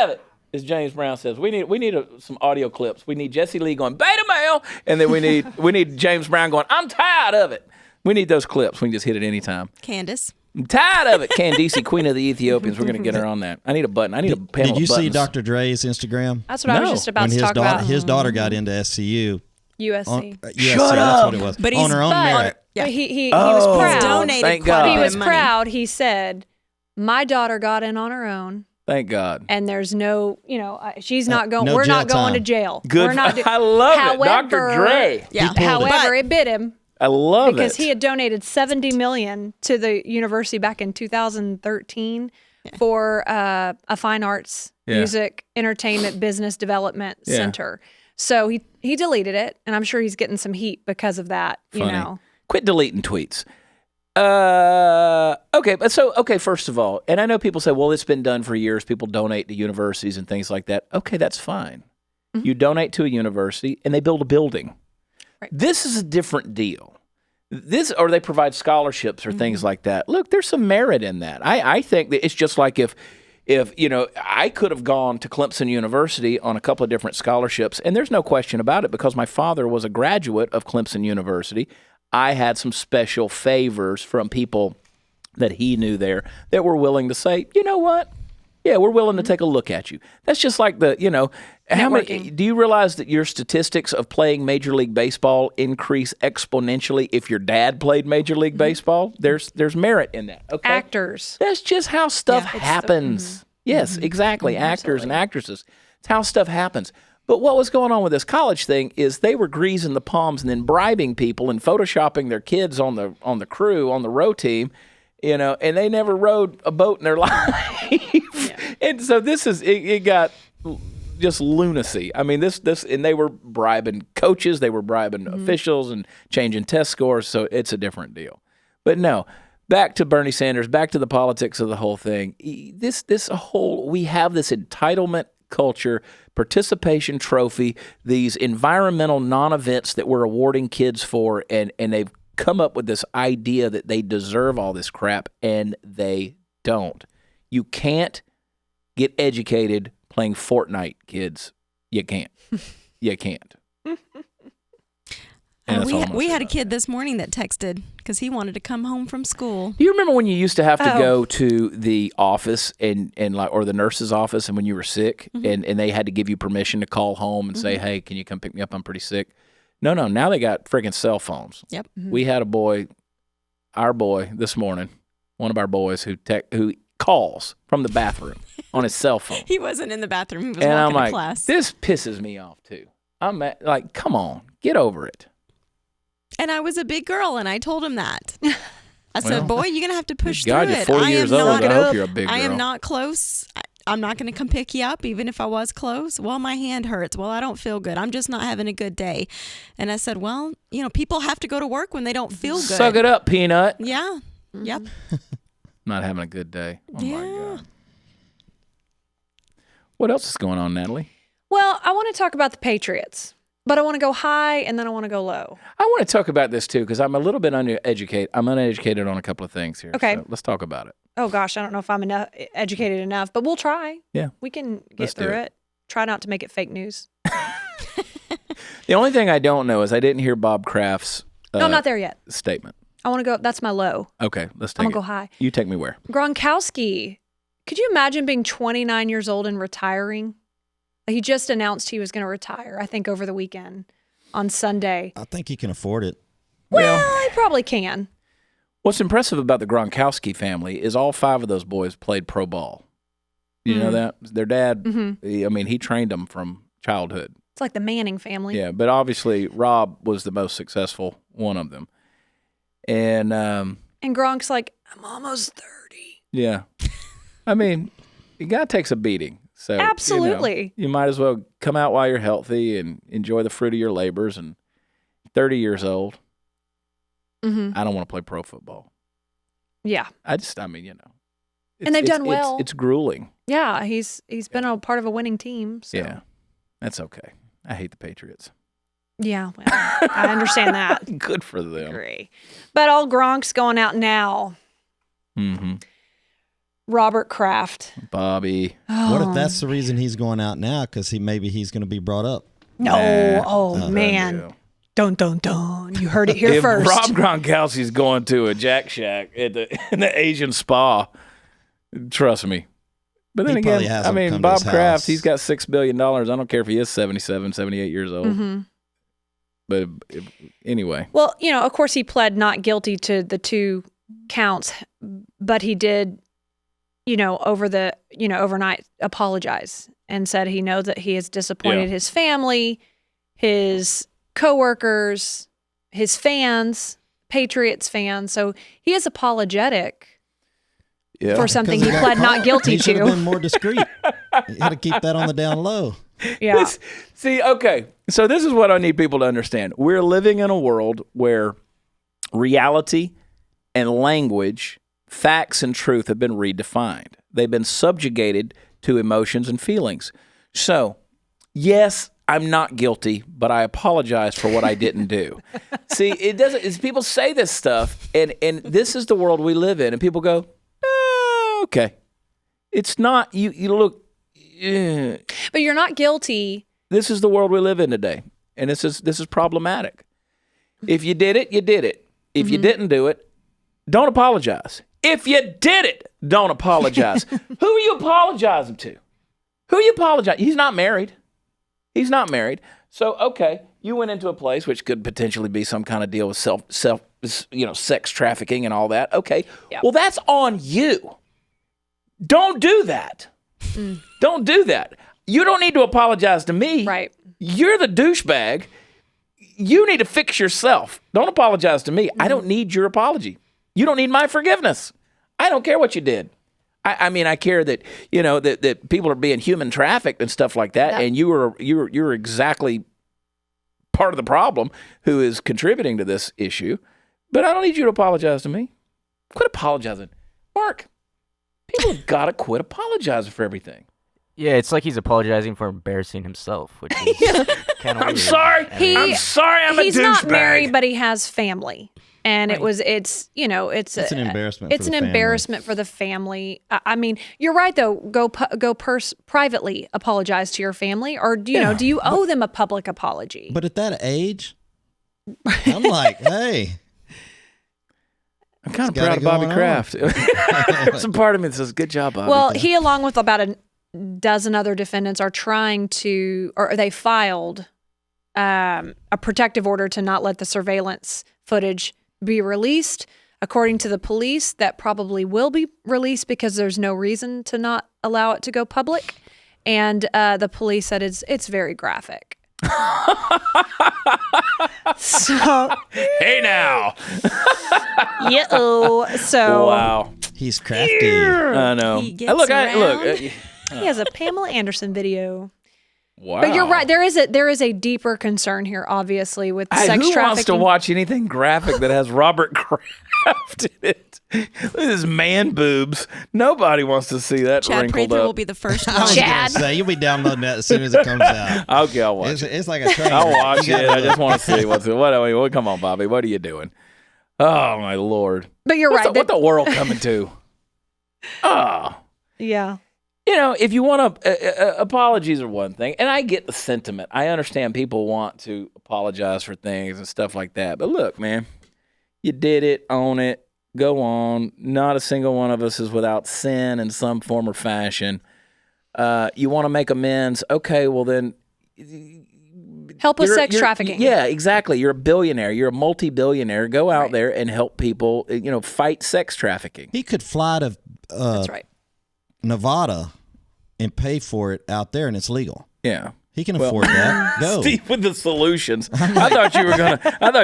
[SPEAKER 1] it. As James Brown says, we need some audio clips. We need Jesse Lee going, beta male, and then we need James Brown going, I'm tired of it. We need those clips. We can just hit it anytime.
[SPEAKER 5] Candace.
[SPEAKER 1] I'm tired of it. Candice, Queen of the Ethiopians. We're going to get her on that. I need a button. I need a panel
[SPEAKER 4] Did you
[SPEAKER 1] of
[SPEAKER 4] see
[SPEAKER 1] buttons.
[SPEAKER 4] Dr. Dre's Instagram?
[SPEAKER 2] That's what I was just about to talk about.
[SPEAKER 4] His daughter got into SCU.
[SPEAKER 2] USC.
[SPEAKER 4] USC,
[SPEAKER 1] Shut
[SPEAKER 4] that's
[SPEAKER 1] up.
[SPEAKER 4] what it was.
[SPEAKER 5] But
[SPEAKER 4] on her own merit.
[SPEAKER 5] Yeah.
[SPEAKER 2] He was proud.
[SPEAKER 5] Donated
[SPEAKER 1] thank
[SPEAKER 5] quite
[SPEAKER 1] God.
[SPEAKER 5] a
[SPEAKER 2] He
[SPEAKER 5] bit
[SPEAKER 2] was
[SPEAKER 5] of money.
[SPEAKER 2] proud. He said, my daughter got in on her own.
[SPEAKER 1] Thank God.
[SPEAKER 2] And there's no, she's not going.
[SPEAKER 4] no
[SPEAKER 2] we're
[SPEAKER 4] jail
[SPEAKER 2] not going
[SPEAKER 4] time.
[SPEAKER 2] to jail.
[SPEAKER 1] Good.
[SPEAKER 2] We're not
[SPEAKER 1] I love it. Dr.
[SPEAKER 2] However-
[SPEAKER 1] Dre.
[SPEAKER 5] Yeah.
[SPEAKER 2] However, it bit him
[SPEAKER 1] I love
[SPEAKER 2] because
[SPEAKER 1] it.
[SPEAKER 2] he had donated $70 million to the university back in 2013 for a fine arts, music, entertainment, business development center. So he deleted it, and I'm sure he's getting some heat because of that.
[SPEAKER 1] Funny. Quit deleting tweets. Okay, first of all, and I know people say, well, it's been done for years. People donate to universities and things like that. Okay, that's fine. Mm-hmm. You donate to a university, and they build a building. Right. This is a different deal. Or they provide scholarships or things like that. Look, there's some merit in that. I think that it's just like if I could have gone to Clemson University on a couple of different scholarships, and there's no question about it because my father was a graduate of Clemson University. I had some special favors from people that he knew there that were willing to say, you know what? Yeah, we're willing to take a look at you. That's just like how many? Do you realize that your statistics of playing Major League Baseball increase exponentially if your dad played Major League Baseball? There's merit in that. Okay,
[SPEAKER 2] Actors.
[SPEAKER 1] That's just how stuff happens. Yes, exactly. Actors and actresses. It's how stuff happens. But what was going on with this college thing is they were greasing the palms and then bribing people and photoshopping their kids on the crew, on the row team, and they never rowed a boat in their life. And so it got just lunacy. I mean, this, and they were bribing coaches, they were bribing officials and changing test scores. So it's a different deal. But no, back to Bernie Sanders, back to the politics of the whole thing. We have this entitlement culture, participation trophy, these environmental non-events that we're awarding kids for, and they've come up with this idea that they deserve all this crap, and they don't. You can't get educated playing Fortnite, kids. You can't. You can't.
[SPEAKER 5] We had a kid this morning that texted because he wanted to come home from school.
[SPEAKER 1] Do you remember when you used to have to go to the office or the nurse's office, and when you were sick, and they had to give you permission to call home and say, hey, can you come pick me up? I'm pretty sick. No. Now they got friggin' cell phones.
[SPEAKER 5] Yep.
[SPEAKER 1] We had our boy this morning, one of our boys who calls from the bathroom on his cell phone.
[SPEAKER 5] He wasn't in the bathroom. He was
[SPEAKER 1] and
[SPEAKER 5] walking
[SPEAKER 1] I'm like,
[SPEAKER 5] to class.
[SPEAKER 1] This pisses me off too. I'm like, come on, get over it.
[SPEAKER 5] And I was a big girl, and I told him that. I said, boy, you're going to have to push through
[SPEAKER 1] God, you're
[SPEAKER 5] it.
[SPEAKER 1] 40 years old. I hope you're a big girl.
[SPEAKER 5] I am not close. I'm not going to come pick you up, even if I was close. Well, my hand hurts. Well, I don't feel good. I'm just not having a good day. And I said, well, people have to go to work when they don't feel good.
[SPEAKER 1] Suck it up, Peanut.
[SPEAKER 5] Yeah. Yep.
[SPEAKER 1] Not having a good day. Oh,
[SPEAKER 5] yeah.
[SPEAKER 1] my God. What else is going on, Natalie?
[SPEAKER 2] Well, I want to talk about the Patriots, but I want to go high and then I want to go low.
[SPEAKER 1] I want to talk about this, too, because I'm a little bit uneducated. I'm uneducated on a couple of things here.
[SPEAKER 2] Okay.
[SPEAKER 1] So let's talk about it.
[SPEAKER 2] Oh, gosh, I don't know if I'm educated enough, but we'll try.
[SPEAKER 1] Yeah.
[SPEAKER 2] We can get through it. Try not to make it fake news.
[SPEAKER 1] The only thing I don't know is I didn't hear Bob Kraft's
[SPEAKER 2] no, I'm not there yet.
[SPEAKER 1] Statement.
[SPEAKER 2] I want to go. That's my low.
[SPEAKER 1] Okay, let's take
[SPEAKER 2] I'm
[SPEAKER 1] it.
[SPEAKER 2] going to go high.
[SPEAKER 1] You take me where?
[SPEAKER 2] Gronkowski. Could you imagine being 29 years old and retiring? He just announced he was going to retire, I think, over the weekend on Sunday.
[SPEAKER 4] I think he can afford it.
[SPEAKER 2] Well, he probably can.
[SPEAKER 1] What's impressive about the Gronkowski family is all 5 of those boys played pro ball. You know that? Their dad, he trained them from childhood.
[SPEAKER 2] It's like the Manning family.
[SPEAKER 1] Yeah, but obviously Rob was the most successful one of them. And
[SPEAKER 2] Gronk's like, I'm almost 30.
[SPEAKER 1] Yeah. I mean, you got to take some beating. So
[SPEAKER 2] absolutely.
[SPEAKER 1] You might as well come out while you're healthy and enjoy the fruit of your labors. And 30 years old, I don't want to play pro football.
[SPEAKER 2] Yeah.
[SPEAKER 1] I mean,
[SPEAKER 2] and they've done well.
[SPEAKER 1] It's grueling.
[SPEAKER 2] Yeah, he's been a part of a winning team. So.
[SPEAKER 1] Yeah, that's okay. I hate the Patriots.
[SPEAKER 2] Yeah, well, I understand that.
[SPEAKER 1] Good for them.
[SPEAKER 2] Agree. But old Gronk's going out now.
[SPEAKER 1] Mm-hmm.
[SPEAKER 2] Robert Kraft.
[SPEAKER 1] Bobby.
[SPEAKER 4] What if that's the reason he's going out now? Because he's going to be brought up.
[SPEAKER 2] No. Man. Dun, dun, dun. You heard it here first.
[SPEAKER 1] Rob Gronkowski's going to a Jack Shack in the Asian spa. Trust me. But then again, I mean, Bob Kraft, he's got $6 billion. I don't care if he is 77, 78 years old. Mm-hmm. But anyway.
[SPEAKER 2] Well, of course, he pled not guilty to the 2 counts, but he did, overnight apologize and said he knows that he has disappointed his family, his coworkers, his fans, Patriots fans. So he is apologetic for something he pled not guilty
[SPEAKER 4] he
[SPEAKER 2] to.
[SPEAKER 4] Should have been more discreet. You had to keep that on the down low.
[SPEAKER 2] Yeah.
[SPEAKER 1] Okay. So this is what I need people to understand. We're living in a world where reality and language, facts and truth have been redefined. They've been subjugated to emotions and feelings. So, yes, I'm not guilty, but I apologize for what I didn't do. See, it doesn't. People say this stuff, and this is the world we live in, and people go, okay. It's not. You look.
[SPEAKER 2] But you're not guilty.
[SPEAKER 1] This is the world we live in today, and this is problematic. If you did it, you did it. If you didn't do it, don't apologize. If you did it, don't apologize. Who are you apologizing to? Who are you apologizing? He's not married. He's not married. So, okay, you went into a place which could potentially be some kind of deal with sex trafficking and all that. Okay, Well, that's on you. Don't do that. Don't do that. You don't need to apologize to me.
[SPEAKER 2] Right.
[SPEAKER 1] You're the douchebag. You need to fix yourself. Don't apologize to me. I don't need your apology. You don't need my forgiveness. I don't care what you did. I mean, I care that that people are being human trafficked and stuff like that, and you're exactly part of the problem who is contributing to this issue. But I don't need you to apologize to me. Quit apologizing, Mark. People have got to quit apologizing for everything.
[SPEAKER 3] Yeah, it's like he's apologizing for embarrassing himself, which is kind of weird.
[SPEAKER 1] Sorry. I'm sorry. I'm a douchebag.
[SPEAKER 2] He's not married, but he has family. And it's an
[SPEAKER 4] embarrassment.
[SPEAKER 2] It's an embarrassment for the family. I mean, you're right though. Go privately apologize to your family, or do you owe them a public apology?
[SPEAKER 4] But at that age, I'm like, hey,
[SPEAKER 1] I'm kind of proud of Bobby Kraft. There's a part of me that says, "Good job, Bobby."
[SPEAKER 2] Well, he, along with about a dozen other defendants, are trying to, or they filed a protective order to not let the surveillance footage be released. According to the police, that probably will be released because there's no reason to not allow it to go public. And the police said it's very graphic. So,
[SPEAKER 1] hey now.
[SPEAKER 2] So
[SPEAKER 1] wow,
[SPEAKER 4] he's crafty.
[SPEAKER 1] I know.
[SPEAKER 5] He
[SPEAKER 2] has a Pamela Anderson video.
[SPEAKER 1] Wow.
[SPEAKER 2] But you're right. There is a deeper concern here, obviously, with sex trafficking.
[SPEAKER 1] Who wants to watch anything graphic that has Robert Kraft in it? Look at his man boobs. Nobody wants to see that
[SPEAKER 5] Chad
[SPEAKER 1] wrinkled
[SPEAKER 5] Prather
[SPEAKER 1] up.
[SPEAKER 5] will be the first one.
[SPEAKER 4] I was gonna say, you'll be downloading that as soon as it comes out.
[SPEAKER 1] Okay, I'll watch it.
[SPEAKER 4] It's like a train.
[SPEAKER 1] I'll watch it. I just want to see what. Come on, Bobby. What are you doing? Oh my Lord!
[SPEAKER 2] But you're right.
[SPEAKER 1] What the world coming to? Oh.
[SPEAKER 2] Yeah.
[SPEAKER 1] If you want to, apologies are one thing, and I get the sentiment. I understand people want to apologize for things and stuff like that. But look, man, you did it, own it, go on. Not a single one of us is without sin in some form or fashion. You want to make amends? Okay, well then,
[SPEAKER 2] help with sex trafficking.
[SPEAKER 1] Yeah, exactly. You're a billionaire. You're a multi-billionaire. Go out there and help people. Fight sex trafficking.
[SPEAKER 4] He could fly to.
[SPEAKER 2] That's right.
[SPEAKER 4] Nevada and pay for it out there, and it's legal.
[SPEAKER 1] Yeah.
[SPEAKER 4] He can afford that. Go.
[SPEAKER 1] Steve with the solutions. I thought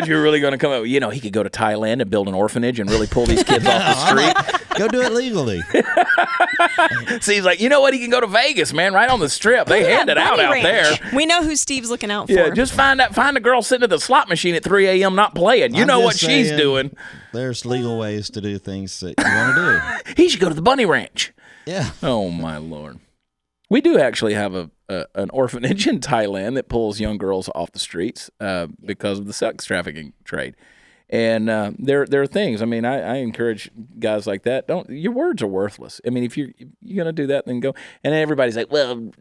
[SPEAKER 1] you were really gonna come up. You know, he could go to Thailand and build an orphanage and really pull these kids off the street.
[SPEAKER 4] Go do it legally.
[SPEAKER 1] Steve's like, you know what? He can go to Vegas, man, right on the strip. They hand it out there.
[SPEAKER 5] We know who Steve's looking out for.
[SPEAKER 1] Yeah, just find a girl sitting at the slot machine at 3 a.m. not playing. You know what she's doing.
[SPEAKER 4] There's legal ways to do things that you want to
[SPEAKER 1] do. He should go to the Bunny Ranch.
[SPEAKER 4] Yeah.
[SPEAKER 1] Oh my Lord. We do actually have an orphanage in Thailand that pulls young girls off the streets because of the sex trafficking trade. And there are things. I mean, I encourage guys like that. Your words are worthless. I mean, if you're gonna do that, then go. And then everybody's like, well,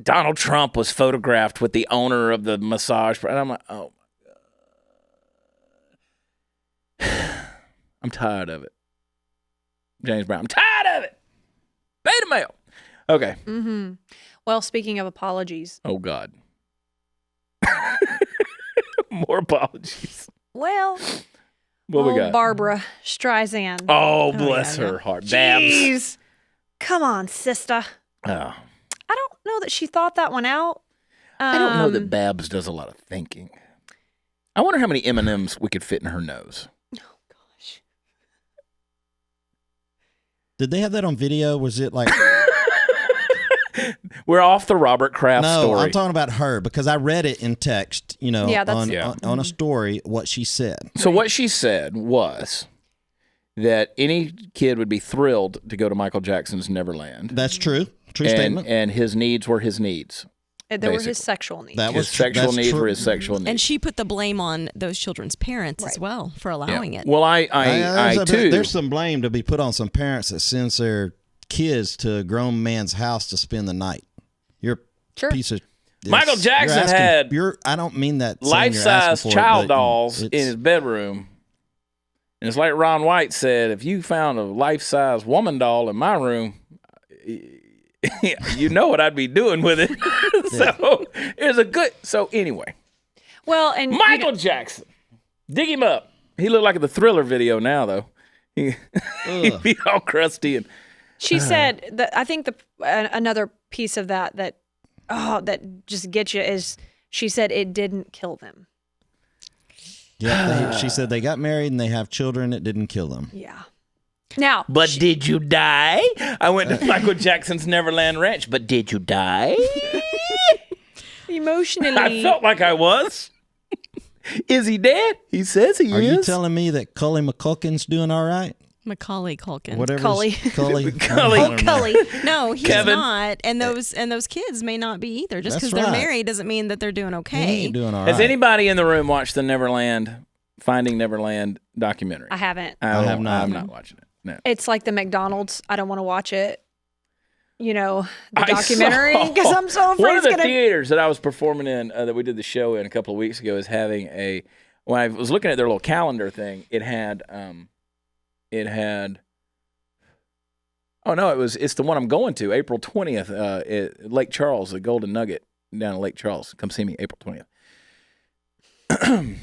[SPEAKER 1] Donald Trump was photographed with the owner of the massage. And I'm like, oh my God, I'm tired of it. James Brown, I'm tired of it. Beta male. Okay.
[SPEAKER 2] Mm-hmm. Well, speaking of apologies.
[SPEAKER 1] Oh, God. More apologies.
[SPEAKER 2] Well,
[SPEAKER 1] what we got?
[SPEAKER 2] Barbara Streisand.
[SPEAKER 1] Oh, bless her heart.
[SPEAKER 2] Jeez.
[SPEAKER 1] Babs.
[SPEAKER 2] Come on, sister.
[SPEAKER 1] Oh.
[SPEAKER 2] I don't know that she thought that one out.
[SPEAKER 1] I don't know that Babs does a lot of thinking. I wonder how many M&Ms we could fit in her nose.
[SPEAKER 2] Oh, gosh.
[SPEAKER 4] Did they have that on video? Was it like...
[SPEAKER 1] We're off the Robert Kraft story.
[SPEAKER 4] No, I'm talking about her because I read it in text, on a story, what she said.
[SPEAKER 1] So what she said was that any kid would be thrilled to go to Michael Jackson's Neverland.
[SPEAKER 4] That's true. True statement.
[SPEAKER 1] And his needs were his needs.
[SPEAKER 2] They were his sexual needs.
[SPEAKER 1] His sexual needs were his sexual needs.
[SPEAKER 5] And she put the blame on those children's parents as well for allowing it.
[SPEAKER 1] Well, I too.
[SPEAKER 4] There's some blame to be put on some parents that sends their kids to a grown man's house to spend the night. You're a piece of...
[SPEAKER 1] Michael Jackson had...
[SPEAKER 4] I don't mean that
[SPEAKER 1] life-size child dolls in his bedroom. And it's like Ron White said, if you found a life-size woman doll in my room... you know what I'd be doing with it. So it's a good. So anyway,
[SPEAKER 2] well, and
[SPEAKER 1] Michael Jackson, dig him up. He looked like the Thriller video now, though. He'd be all crusty and.
[SPEAKER 2] She said that I think another piece of that just gets you is she said it didn't kill them.
[SPEAKER 4] Yeah, she said they got married and they have children. It didn't kill them.
[SPEAKER 2] Yeah. Now,
[SPEAKER 1] but did you die? I went to Michael Jackson's Neverland Ranch, but did you die?
[SPEAKER 2] Emotionally.
[SPEAKER 1] I felt like I was. Is he dead? He says he is.
[SPEAKER 4] Are you telling me that Cully McCulkin's doing all right?
[SPEAKER 5] Macaulay Culkin.
[SPEAKER 4] Whatever.
[SPEAKER 2] Cully.
[SPEAKER 5] Cully. No, he's
[SPEAKER 1] Kevin.
[SPEAKER 5] not. And those kids may not be either. Just because they're married doesn't mean that they're doing okay.
[SPEAKER 4] He ain't doing all right.
[SPEAKER 1] Has anybody in the room watched the Finding Neverland documentary?
[SPEAKER 2] I haven't.
[SPEAKER 4] I have not.
[SPEAKER 1] I'm not watching it. No.
[SPEAKER 2] It's like the McDonald's. I don't want to watch it. The documentary because I'm so afraid
[SPEAKER 1] one of
[SPEAKER 2] it's
[SPEAKER 1] the theaters that I was performing in that we did the show in a couple of weeks ago is having when I was looking at their little calendar thing, it's the one I'm going to, April 20th, at Lake Charles, the Golden Nugget down in Lake Charles. Come see me April 20th.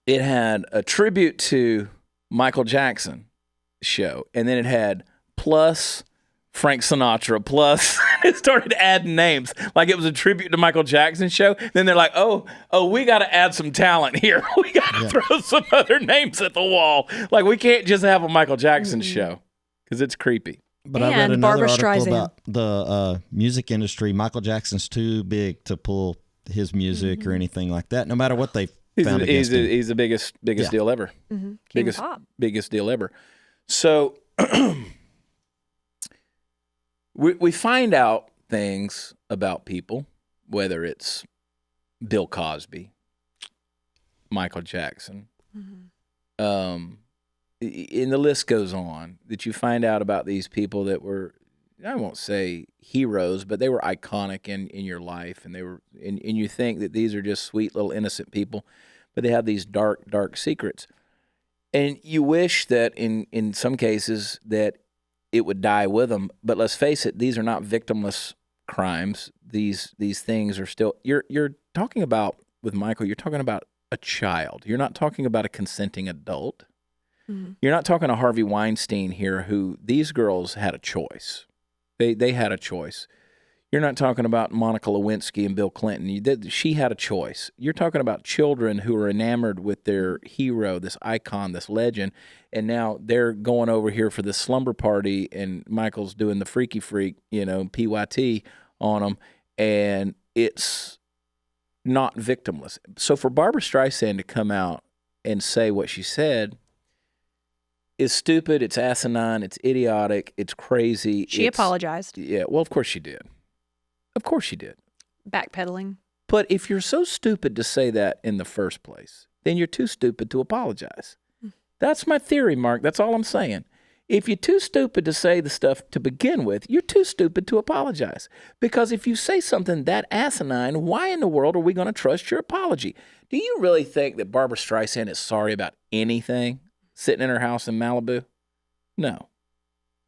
[SPEAKER 1] It had a tribute to Michael Jackson show, and then it had plus Frank Sinatra plus it started adding names like it was a tribute to Michael Jackson show. Then they're like, oh, we got to add some talent here. We got to throw some other names at the wall. Like we can't just have a Michael Jackson show because it's creepy.
[SPEAKER 4] But I read another article about the music industry. Michael Jackson's too big to pull his music or anything like that, no matter what they found against him.
[SPEAKER 1] He's the biggest deal ever.
[SPEAKER 2] Mm-hmm.
[SPEAKER 1] Biggest deal ever. So we find out things about people, whether it's Bill Cosby, Michael Jackson, and the list goes on, that you find out about these people that were, I won't say heroes, but they were iconic in your life, and they were, and you think that these are just sweet little innocent people, but they have these dark secrets. And you wish that in some cases that it would die with them. But let's face it, these are not victimless crimes. These things are still, you're talking about, with Michael, you're talking about a child. You're not talking about a consenting adult. Mm-hmm. You're not talking to Harvey Weinstein here, who these girls had a choice. They had a choice. You're not talking about Monica Lewinsky and Bill Clinton. She had a choice. You're talking about children who are enamored with their hero, this icon, this legend, and now they're going over here for the slumber party, and Michael's doing the freaky freak, PYT on them, and it's not victimless. So for Barbra Streisand to come out and say what she said is stupid, it's asinine, it's idiotic, it's crazy.
[SPEAKER 2] She apologized.
[SPEAKER 1] Yeah, well, of course she did. Of course she did.
[SPEAKER 2] Backpedaling.
[SPEAKER 1] But if you're so stupid to say that in the first place, then you're too stupid to apologize. That's my theory, Mark. That's all I'm saying. If you're too stupid to say the stuff to begin with, you're too stupid to apologize. Because if you say something that asinine, why in the world are we going to trust your apology? Do you really think that Barbra Streisand is sorry about anything sitting in her house in Malibu? No.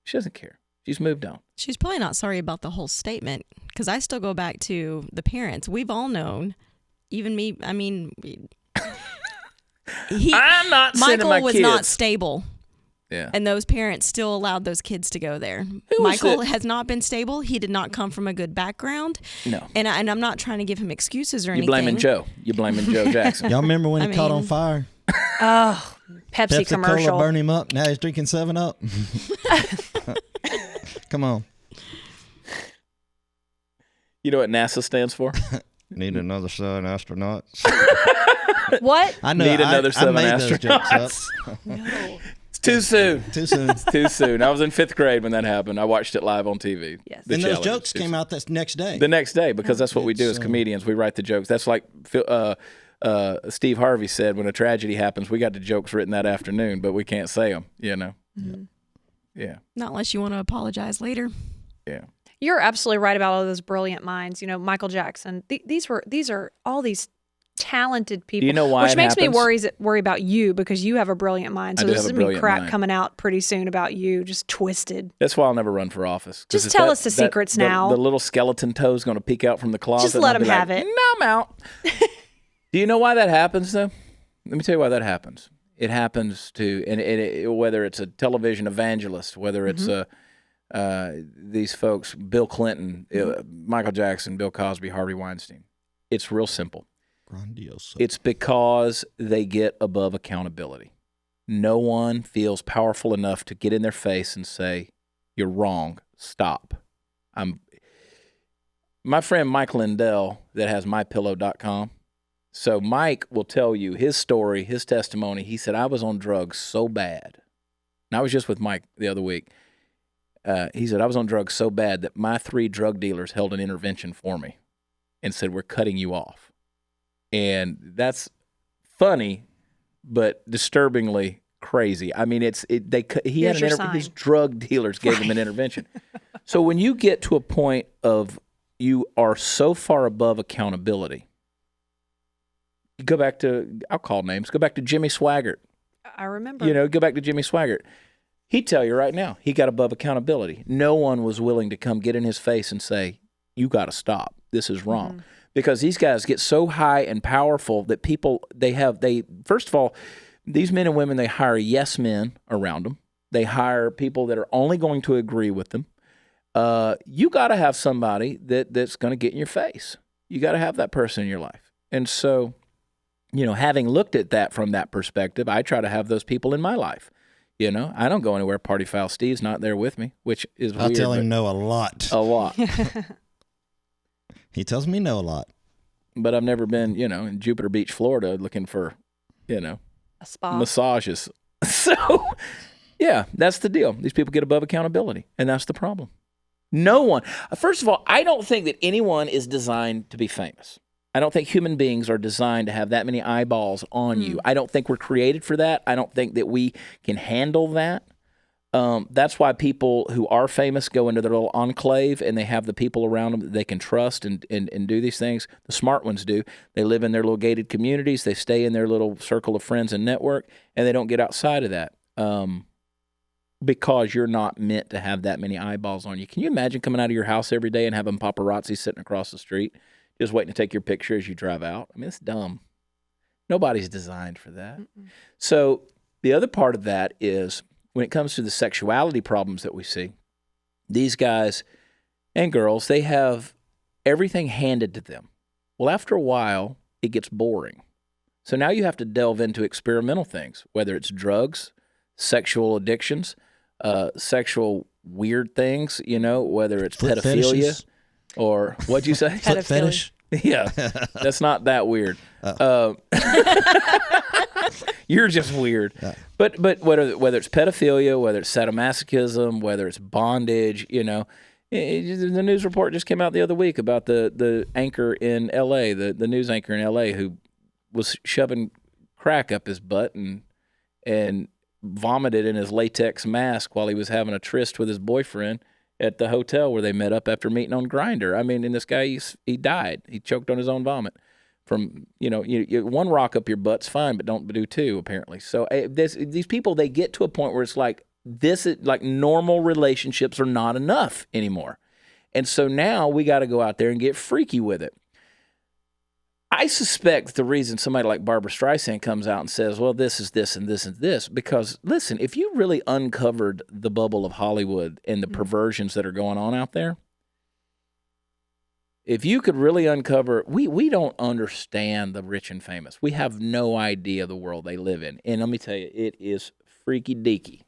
[SPEAKER 1] She doesn't care. She's moved on.
[SPEAKER 5] She's probably not sorry about the whole statement, because I still go back to the parents. We've all known, even me, I mean,
[SPEAKER 1] I'm not sending my
[SPEAKER 5] Michael was
[SPEAKER 1] kids.
[SPEAKER 5] not stable.
[SPEAKER 1] Yeah.
[SPEAKER 5] And those parents still allowed those kids to go there. Michael has not been stable. He did not come from a good background.
[SPEAKER 1] No.
[SPEAKER 5] And I'm not trying to give him excuses or
[SPEAKER 1] You're
[SPEAKER 5] anything.
[SPEAKER 1] blaming Joe. You're blaming Joe Jackson.
[SPEAKER 4] Y'all remember when he caught on fire?
[SPEAKER 2] Oh, Pepsi commercial.
[SPEAKER 4] Cola burned him up. Now he's drinking 7-Up. Come on.
[SPEAKER 1] You know what NASA stands for?
[SPEAKER 4] Need another 7 astronauts.
[SPEAKER 2] What?
[SPEAKER 4] I know.
[SPEAKER 1] Need another 7
[SPEAKER 4] made those jokes
[SPEAKER 1] astronauts.
[SPEAKER 4] up.
[SPEAKER 2] No.
[SPEAKER 1] It's too soon.
[SPEAKER 4] Too soon.
[SPEAKER 1] It's too soon. I was in 5th grade when that happened. I watched it live on TV.
[SPEAKER 2] Yes.
[SPEAKER 4] And those jokes came out that next day.
[SPEAKER 1] The next day, because that's what we do as comedians. We write the jokes. That's like Steve Harvey said, when a tragedy happens, we got the jokes written that afternoon, but we can't say them,
[SPEAKER 2] Mm-hmm.
[SPEAKER 1] Yeah.
[SPEAKER 5] Not unless you want to apologize later.
[SPEAKER 1] Yeah.
[SPEAKER 2] You're absolutely right about all those brilliant minds. Michael Jackson. These are all these talented people.
[SPEAKER 1] Do you know why
[SPEAKER 2] Which
[SPEAKER 1] it
[SPEAKER 2] makes
[SPEAKER 1] happens?
[SPEAKER 2] me worry about you, because you have a brilliant mind. So
[SPEAKER 1] I do
[SPEAKER 2] there's
[SPEAKER 1] have a
[SPEAKER 2] going to be
[SPEAKER 1] brilliant
[SPEAKER 2] crap
[SPEAKER 1] mind.
[SPEAKER 2] coming out pretty soon about you, just twisted.
[SPEAKER 1] That's why I'll never run for office.
[SPEAKER 2] Just tell us the secrets now.
[SPEAKER 1] The little skeleton toe's going to peek out from the closet.
[SPEAKER 2] Just let
[SPEAKER 1] and I'll
[SPEAKER 2] him
[SPEAKER 1] be like,
[SPEAKER 2] have it.
[SPEAKER 1] No, I'm out. Do you know why that happens, though? Let me tell you why that happens. It happens to, whether it's a television evangelist, whether it's these folks, Bill Clinton, Michael Jackson, Bill Cosby, Harvey Weinstein. It's real simple.
[SPEAKER 4] Grandioso.
[SPEAKER 1] It's because they get above accountability. No one feels powerful enough to get in their face and say, "You're wrong. Stop." My friend Mike Lindell that has MyPillow.com. So Mike will tell you his story, his testimony. He said, I was on drugs so bad. And I was just with Mike the other week. He said, I was on drugs so bad that my 3 drug dealers held an intervention for me and said, we're cutting you off. And that's funny, but disturbingly crazy. I mean, his drug dealers gave him an intervention. So when you get to a point of you are so far above accountability, you go back to, I'll call names, go back to Jimmy Swaggart.
[SPEAKER 2] I remember.
[SPEAKER 1] Go back to Jimmy Swaggart. He'd tell you right now, he got above accountability. No one was willing to come get in his face and say, you got to stop. This is wrong. Mm-hmm. Because these guys get so high and powerful that first of all, these men and women, they hire yes men around them. They hire people that are only going to agree with them. You got to have somebody that's going to get in your face. You got to have that person in your life. And so, having looked at that from that perspective, I try to have those people in my life. I don't go anywhere. Party foul Steve's not there with me, which is weird.
[SPEAKER 4] I tell him no a lot.
[SPEAKER 1] A lot.
[SPEAKER 4] He tells me no a lot.
[SPEAKER 1] But I've never been, in Jupiter Beach, Florida, looking for,
[SPEAKER 2] a spa
[SPEAKER 1] massages. So, yeah, that's the deal. These people get above accountability, and that's the problem. No one. First of all, I don't think that anyone is designed to be famous. I don't think human beings are designed to have that many eyeballs on you. I don't think we're created for that. I don't think that we can handle that. That's why people who are famous go into their little enclave and they have the people around them that they can trust and do these things. The smart ones do. They live in their little gated communities. They stay in their little circle of friends and network, and they don't get outside of that because you're not meant to have that many eyeballs on you. Can you imagine coming out of your house every day and having paparazzi sitting across the street just waiting to take your picture as you drive out? I mean, it's dumb. Nobody's designed for that. Mm-mm. So the other part of that is when it comes to the sexuality problems that we see, these guys, and girls, they have everything handed to them. Well, after a while, it gets boring. So now you have to delve into experimental things, whether it's drugs, sexual addictions, sexual weird things, whether it's
[SPEAKER 4] Foot
[SPEAKER 1] pedophilia
[SPEAKER 4] fetishes.
[SPEAKER 1] Or what'd you say?
[SPEAKER 4] Foot fetish.
[SPEAKER 1] Yeah, that's not that weird. You're just weird. But whether it's pedophilia, whether it's sadomasochism, whether it's bondage, the news report just came out the other week about the anchor in L.A., the news anchor in L.A. who was shoving crack up his butt and vomited in his latex mask while he was having a tryst with his boyfriend at the hotel where they met up after meeting on Grindr. I mean, and this guy, he died. He choked on his own vomit from, one rock up your butt's fine, but don't do two, apparently. So these people, they get to a point where it's like, this is like normal relationships are not enough anymore. And so now we got to go out there and get freaky with it. I suspect the reason somebody like Barbara Streisand comes out and says, well, this is this and this and this, because, listen, if you really uncovered the bubble of Hollywood and the perversions that are going on out there, if you could really uncover, we don't understand the rich and famous. We have no idea the world they live in. And let me tell you, it is freaky deaky.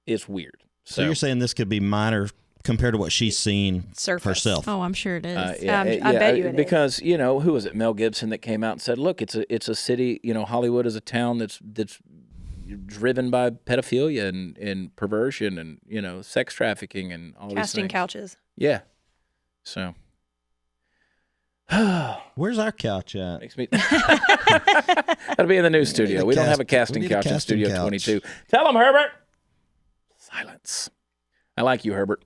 [SPEAKER 1] It's weird.
[SPEAKER 4] So you're saying this could be minor compared to what she's seen herself?
[SPEAKER 5] Oh, I'm sure it is.
[SPEAKER 2] I bet you it
[SPEAKER 1] because, who was it? Mel Gibson that came out and said, look, it's a city, Hollywood is a town that's driven by pedophilia and perversion and, sex trafficking and all these things.
[SPEAKER 2] Casting couches.
[SPEAKER 1] Yeah. So.
[SPEAKER 4] Where's our couch at?
[SPEAKER 1] Makes me. That'll be in the new studio. We don't have a casting couch in Studio 22. Tell them, Herbert. Silence. I like you, Herbert.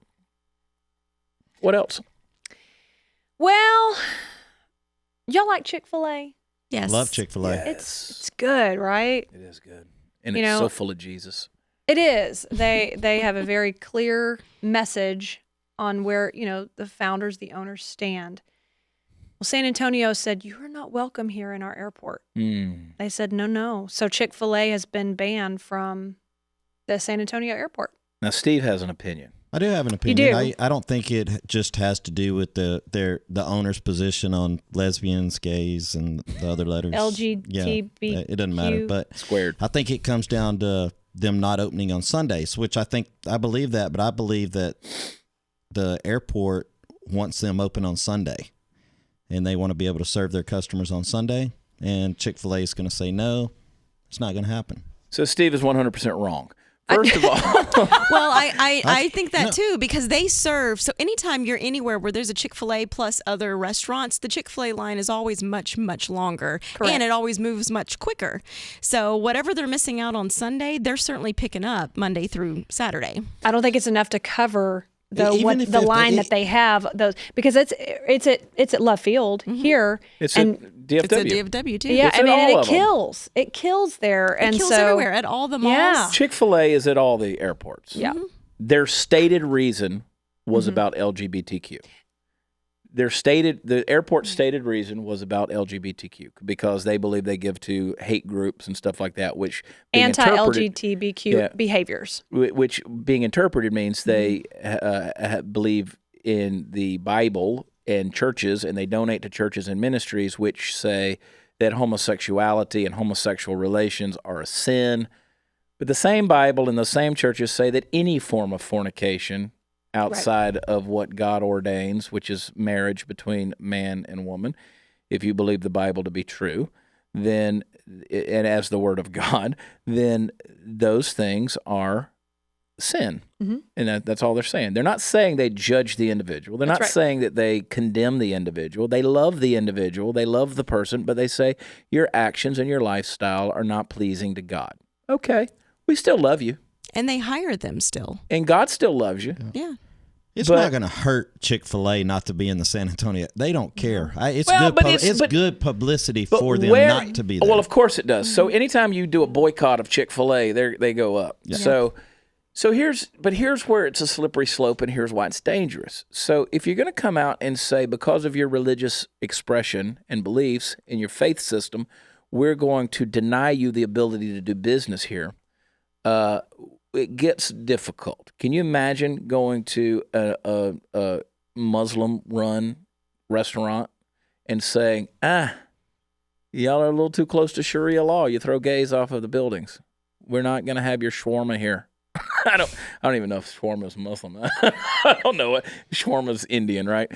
[SPEAKER 1] What else?
[SPEAKER 2] Well, y'all like Chick-fil-A?
[SPEAKER 5] Yes.
[SPEAKER 4] Love Chick-fil-A.
[SPEAKER 1] Yes.
[SPEAKER 2] It's good, right?
[SPEAKER 1] It is good. And it's so full of Jesus.
[SPEAKER 2] It is. They have a very clear message on where, the founders, the owners stand. Well, San Antonio said, you are not welcome here in our airport. They said, no. So Chick-fil-A has been banned from the San Antonio airport.
[SPEAKER 1] Now, Steve has an opinion.
[SPEAKER 4] I do have an opinion.
[SPEAKER 2] You do?
[SPEAKER 4] I don't think it just has to do with the owner's position on lesbians, gays, and the other letters.
[SPEAKER 2] LGBTQ.
[SPEAKER 4] Yeah, it doesn't matter. But
[SPEAKER 1] squared.
[SPEAKER 4] I think it comes down to them not opening on Sundays, which I believe that, but I believe that the airport wants them open on Sunday, and they want to be able to serve their customers on Sunday, and Chick-fil-A is going to say no, it's not going to happen.
[SPEAKER 1] So Steve is 100% wrong. First of all,
[SPEAKER 5] well, I think that too, because they serve. So anytime you're anywhere where there's a Chick-fil-A plus other restaurants, the Chick-fil-A line is always much, much longer.
[SPEAKER 2] Correct.
[SPEAKER 5] And it always moves much quicker. So whatever they're missing out on Sunday, they're certainly picking up Monday through Saturday.
[SPEAKER 2] I don't think it's enough to cover the line that they have, those, because it's at Love Field here.
[SPEAKER 1] It's at DFW.
[SPEAKER 5] It's at DFW too.
[SPEAKER 2] Yeah,
[SPEAKER 1] It's at all
[SPEAKER 2] it
[SPEAKER 1] of them.
[SPEAKER 2] kills. It kills there.
[SPEAKER 5] It kills everywhere, at all the malls.
[SPEAKER 2] Yeah.
[SPEAKER 1] Chick-fil-A is at all the airports.
[SPEAKER 2] Yeah.
[SPEAKER 1] Their stated reason was about LGBTQ. The airport's stated reason was about LGBTQ because they believe they give to hate groups and stuff like that, which
[SPEAKER 2] anti-LGBTQ behaviors.
[SPEAKER 1] Which being interpreted means they believe in the Bible and churches, and they donate to churches and ministries which say that homosexuality and homosexual relations are a sin. But the same Bible and the same churches say that any form of fornication outside of what God ordains, which is marriage between man and woman, if you believe the Bible to be true, then, and as the word of God, then those things are sin. And that's all they're saying. They're not saying they judge the individual. They're not saying that they condemn the individual. They love the individual. They love the person, but they say your actions and your lifestyle are not pleasing to God. Okay, we still love you.
[SPEAKER 5] And they hire them still.
[SPEAKER 1] And God still loves you.
[SPEAKER 5] Yeah.
[SPEAKER 4] It's not going to hurt Chick-fil-A not to be in the San Antonio. They don't care. It's good publicity for them not to be there.
[SPEAKER 1] Well, of course it does. So anytime you do a boycott of Chick-fil-A, they go up. Yeah. So here's where it's a slippery slope, and here's why it's dangerous. So if you're going to come out and say, because of your religious expression and beliefs in your faith system, we're going to deny you the ability to do business here, it gets difficult. Can you imagine going to Muslim-run restaurant and saying, y'all are a little too close to Sharia law. You throw gays off of the buildings. We're not going to have your shawarma here. I don't even know if shawarma's Muslim. I don't know what shawarma's Indian, right?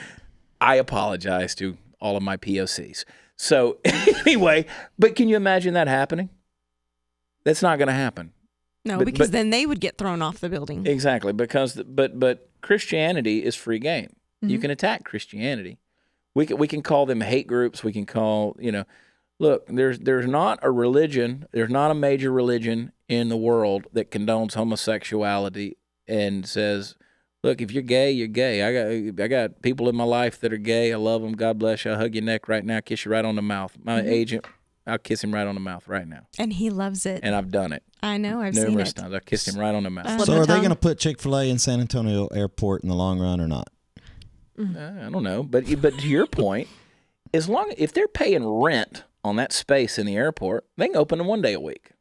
[SPEAKER 1] I apologize to all of my POCs. So anyway, but can you imagine that happening? That's not going to happen.
[SPEAKER 5] No, because then they would get thrown off the building.
[SPEAKER 1] Exactly, but Christianity is free game. Mm-hmm. You can attack Christianity. We can call them hate groups. We can call, look, there's not a religion, there's not a major religion in the world that condones homosexuality and says, look, if you're gay, you're gay. I got people in my life that are gay. I love them. God bless you. I'll hug your neck right now, kiss you right on the mouth. My agent, I'll kiss him right on the mouth right now.
[SPEAKER 5] And he loves it.
[SPEAKER 1] And I've done it.
[SPEAKER 5] I know. I've seen it.
[SPEAKER 1] Numerous times. I kissed him right on the mouth.
[SPEAKER 4] So are they going to put Chick-fil-A in San Antonio Airport in the long run or not?
[SPEAKER 1] I don't know. But to your point, if they're paying rent on that space in the airport, they can open them one day a week.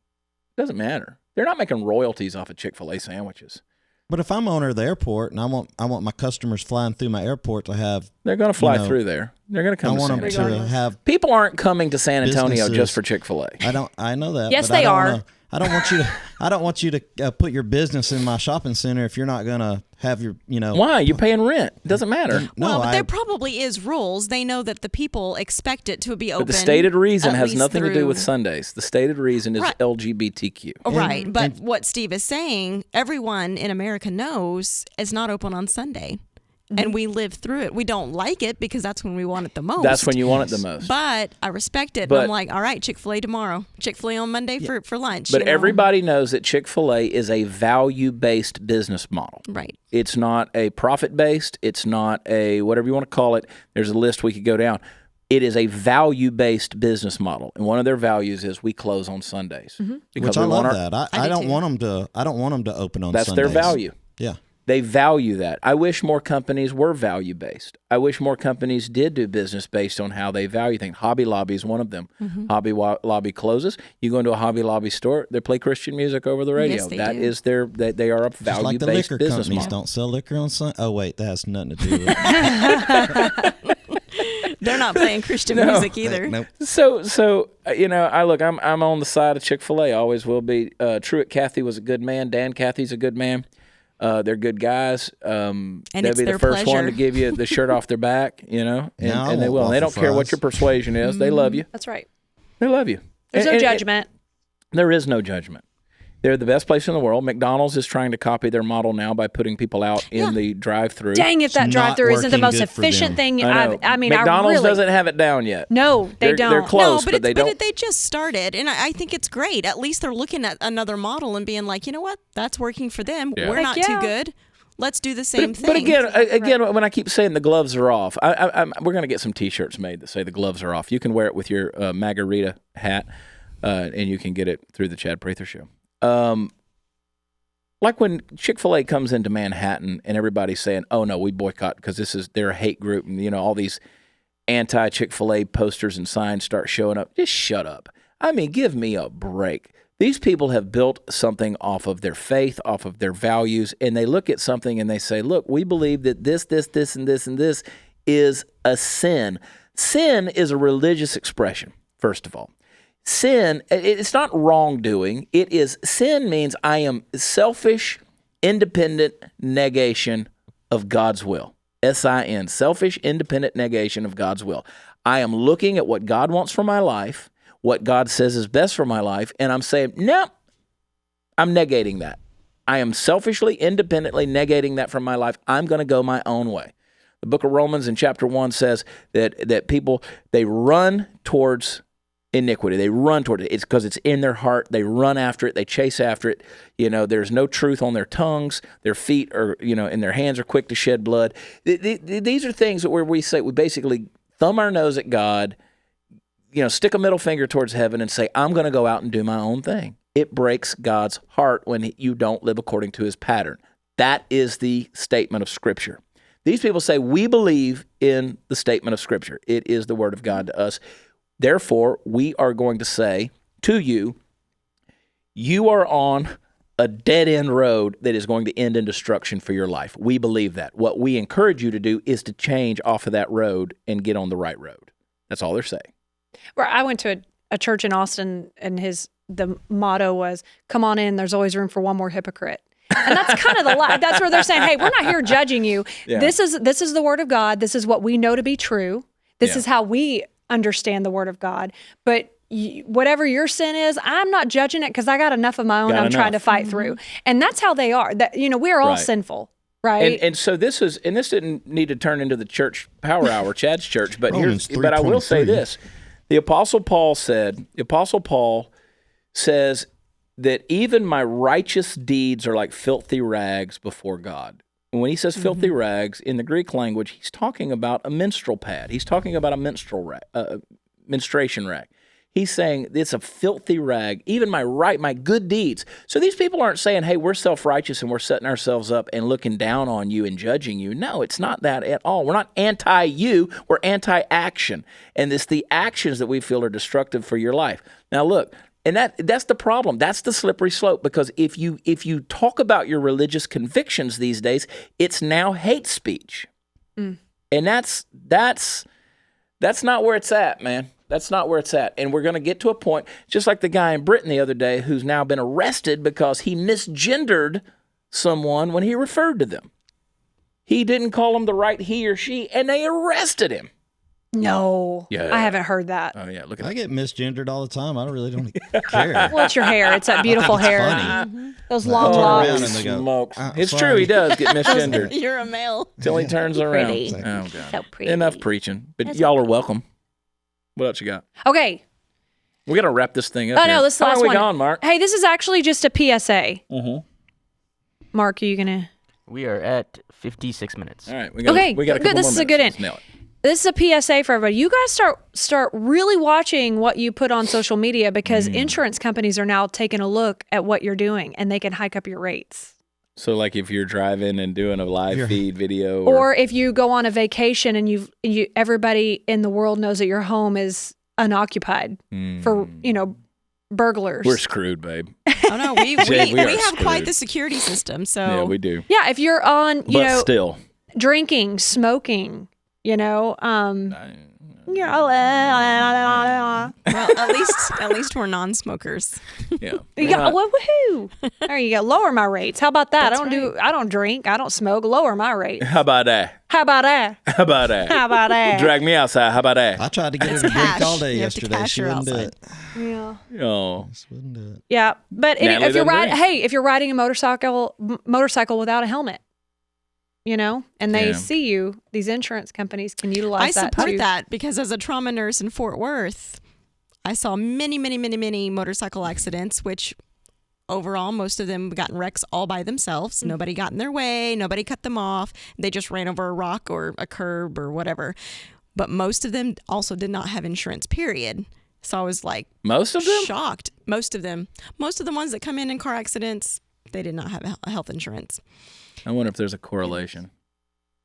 [SPEAKER 1] Doesn't matter. They're not making royalties off of Chick-fil-A sandwiches.
[SPEAKER 4] But if I'm owner of the airport and I want my customers flying through my airport to have,
[SPEAKER 1] they're going to fly through there. They're going to come.
[SPEAKER 4] I want them to have.
[SPEAKER 1] People aren't coming to San Antonio just for Chick-fil-A.
[SPEAKER 4] I know that.
[SPEAKER 2] Yes,
[SPEAKER 4] but
[SPEAKER 2] they are.
[SPEAKER 4] I don't want you to put your business in my shopping center if you're not going to have your,
[SPEAKER 1] Why? You're paying rent. It doesn't matter.
[SPEAKER 5] No, but there probably is rules. They know that the people expect it to be open.
[SPEAKER 1] But the stated reason has nothing to do with Sundays. The stated reason is LGBTQ.
[SPEAKER 5] Right. But what Steve is saying, everyone in America knows it's not open on Sunday. And we live through it. We don't like it because that's when we want it the most.
[SPEAKER 1] That's when you want it the most.
[SPEAKER 5] But I respect it. But I'm like, all right, Chick-fil-A tomorrow. Chick-fil-A on Monday for lunch.
[SPEAKER 1] But everybody knows that Chick-fil-A is a value-based business model.
[SPEAKER 5] Right.
[SPEAKER 1] It's not a profit-based. It's not a whatever you want to call it. There's a list we could go down. It is a value-based business model, and one of their values is we close on Sundays.
[SPEAKER 4] Which I love that. I don't want them to. I don't want them to open on Sundays.
[SPEAKER 1] That's their value.
[SPEAKER 4] Yeah.
[SPEAKER 1] They value that. I wish more companies were value-based. I wish more companies did do business based on how they value things. Hobby Lobby is one of them. Hobby Lobby closes. You go into a Hobby Lobby store, they play Christian music over the radio.
[SPEAKER 5] Yes, they do.
[SPEAKER 1] They are a value-based business model.
[SPEAKER 4] Like the liquor companies don't sell liquor on Sunday. Oh, wait, that has nothing to do with it.
[SPEAKER 5] They're not playing Christian music either.
[SPEAKER 4] Nope.
[SPEAKER 1] So I'm on the side of Chick-fil-A. Always will be. Truett Cathy was a good man. Dan Cathy's a good man. They're good guys.
[SPEAKER 5] And
[SPEAKER 1] they'll be the first one to give you the shirt off their back, and they will. And they don't care what your persuasion is. They love you.
[SPEAKER 2] That's right.
[SPEAKER 1] They love you.
[SPEAKER 2] There's no judgment.
[SPEAKER 1] There is no judgment. They're the best place in the world. McDonald's is trying to copy their model now by putting people out in the drive-thru.
[SPEAKER 2] Dang, if that drive-thru isn't the most efficient thing. I mean,
[SPEAKER 1] McDonald's doesn't have it down yet.
[SPEAKER 2] No, they don't.
[SPEAKER 1] They're close,
[SPEAKER 5] but
[SPEAKER 1] they don't.
[SPEAKER 5] But they just started, and I think it's great. At least they're looking at another model and being like, you know what? That's working for them. Yeah. We're not too good. Let's do the same thing.
[SPEAKER 1] But again, when I keep saying the gloves are off, we're going to get some T-shirts made that say the gloves are off. You can wear it with your Margarita hat, and you can get it through the Chad Prather Show. Like when Chick-fil-A comes into Manhattan and everybody's saying, oh, no, we boycott because they're a hate group. And, all these anti-Chick-fil-A posters and signs start showing up. Just shut up. I mean, give me a break. These people have built something off of their faith, off of their values, and they look at something and they say, look, we believe that this, and this is a sin. Sin is a religious expression, first of all. Sin, it's not wrongdoing. Sin means I am selfish, independent negation of God's will. S-I-N, selfish, independent negation of God's will. I am looking at what God wants for my life, what God says is best for my life, and I'm saying, no, I'm negating that. I am selfishly, independently negating that from my life. I'm going to go my own way. The book of Romans in chapter 1 says that people, they run towards iniquity. They run toward it. It's because it's in their heart. They run after it. They chase after it. There's no truth on their tongues. Their feet are, and their hands are quick to shed blood. These are things where we basically thumb our nose at God, stick a middle finger towards heaven and say, I'm going to go out and do my own thing. It breaks God's heart when you don't live according to his pattern. That is the statement of Scripture. These people say, we believe in the statement of Scripture. It is the word of God to us. Therefore, we are going to say to you, you are on a dead-end road that is going to end in destruction for your life. We believe that. What we encourage you to do is to change off of that road and get on the right road. That's all they're saying.
[SPEAKER 2] Well, I went to a church in Austin, and the motto was, "Come on in, there's always room for one more hypocrite." And that's kind of that's where they're saying, "Hey, we're not here judging you. Yeah. This is the word of God. This is what we know to be true. This is how we understand the word of God. But whatever your sin is, I'm not judging it because I got enough of my own. Trying to fight through." And that's how they are. That we are all sinful, right?
[SPEAKER 1] And so this didn't need to turn into the church power hour, Chad's church. But but I will say this: the Apostle Paul says that even my righteous deeds are like filthy rags before God. And when he says filthy rags in the Greek language, he's talking about a menstrual pad. He's talking about a menstruation rag. He's saying it's a filthy rag, even my good deeds. So these people aren't saying, hey, we're self-righteous and we're setting ourselves up and looking down on you and judging you. No, it's not that at all. We're not anti-you, we're anti-action. And it's the actions that we feel are destructive for your life. Now look, and that's the problem. That's the slippery slope, because if you talk about your religious convictions these days, it's now hate speech. And that's not where it's at, man. That's not where it's at. And we're going to get to a point, just like the guy in Britain the other day who's now been arrested because he misgendered someone when he referred to them. He didn't call them the right he or she, and they arrested him.
[SPEAKER 2] No. Yeah. I haven't heard that.
[SPEAKER 1] Oh, yeah. Look at
[SPEAKER 4] I get misgendered all the time. I don't care.
[SPEAKER 2] Well, it's your hair. It's that beautiful hair.
[SPEAKER 4] Funny.
[SPEAKER 2] Those long locks.
[SPEAKER 1] It's true. He does get misgendered.
[SPEAKER 5] You're a male.
[SPEAKER 1] Till he turns around.
[SPEAKER 2] Pretty.
[SPEAKER 1] Oh, God.
[SPEAKER 2] So pretty.
[SPEAKER 1] Enough preaching. But y'all are welcome. What else you got?
[SPEAKER 2] Okay.
[SPEAKER 1] We got to wrap this thing up.
[SPEAKER 2] Oh, no, this is the last one.
[SPEAKER 1] How are we gone, Mark?
[SPEAKER 2] Hey, this is actually just a PSA. Mark, are you going to?
[SPEAKER 3] We are at 56 minutes.
[SPEAKER 1] All right. We got a couple
[SPEAKER 2] good. This is a good end. This is a PSA for everybody. You guys start really watching what you put on social media, because insurance companies are now taking a look at what you're doing, and they can hike up your rates.
[SPEAKER 1] So, like, if you're driving and doing a live feed video,
[SPEAKER 2] or if you go on a vacation and you everybody in the world knows that your home is unoccupied for burglars.
[SPEAKER 1] We're screwed, babe.
[SPEAKER 5] Oh no, we have
[SPEAKER 1] screwed.
[SPEAKER 5] quite the security system. So
[SPEAKER 1] yeah, we do.
[SPEAKER 2] Yeah, if you're on,
[SPEAKER 1] still
[SPEAKER 2] drinking, smoking.
[SPEAKER 5] Well, at least we're non-smokers.
[SPEAKER 1] Yeah.
[SPEAKER 2] Woohoo! There you go. Lower my rates. How about that? I don't drink. I don't smoke. Lower my rates.
[SPEAKER 1] How about that? Drag me outside. How about that?
[SPEAKER 4] I tried to get her to drink all day yesterday. She wouldn't do it.
[SPEAKER 2] Yeah.
[SPEAKER 1] Oh.
[SPEAKER 4] She wouldn't do it.
[SPEAKER 2] Yeah, but if you're riding a motorcycle without a helmet. And they see you, these insurance companies can utilize that too.
[SPEAKER 5] I support that, because as a trauma nurse in Fort Worth, I saw many, many, many, many motorcycle accidents, which overall, most of them got in wrecks all by themselves. Nobody got in their way. Nobody cut them off. They just ran over a rock or a curb or whatever. But most of them also did not have insurance, period. So I was like,
[SPEAKER 1] most of them?
[SPEAKER 5] Shocked. Most of them. Most of the ones that come in car accidents, they did not have a health insurance.
[SPEAKER 1] I wonder if there's a correlation.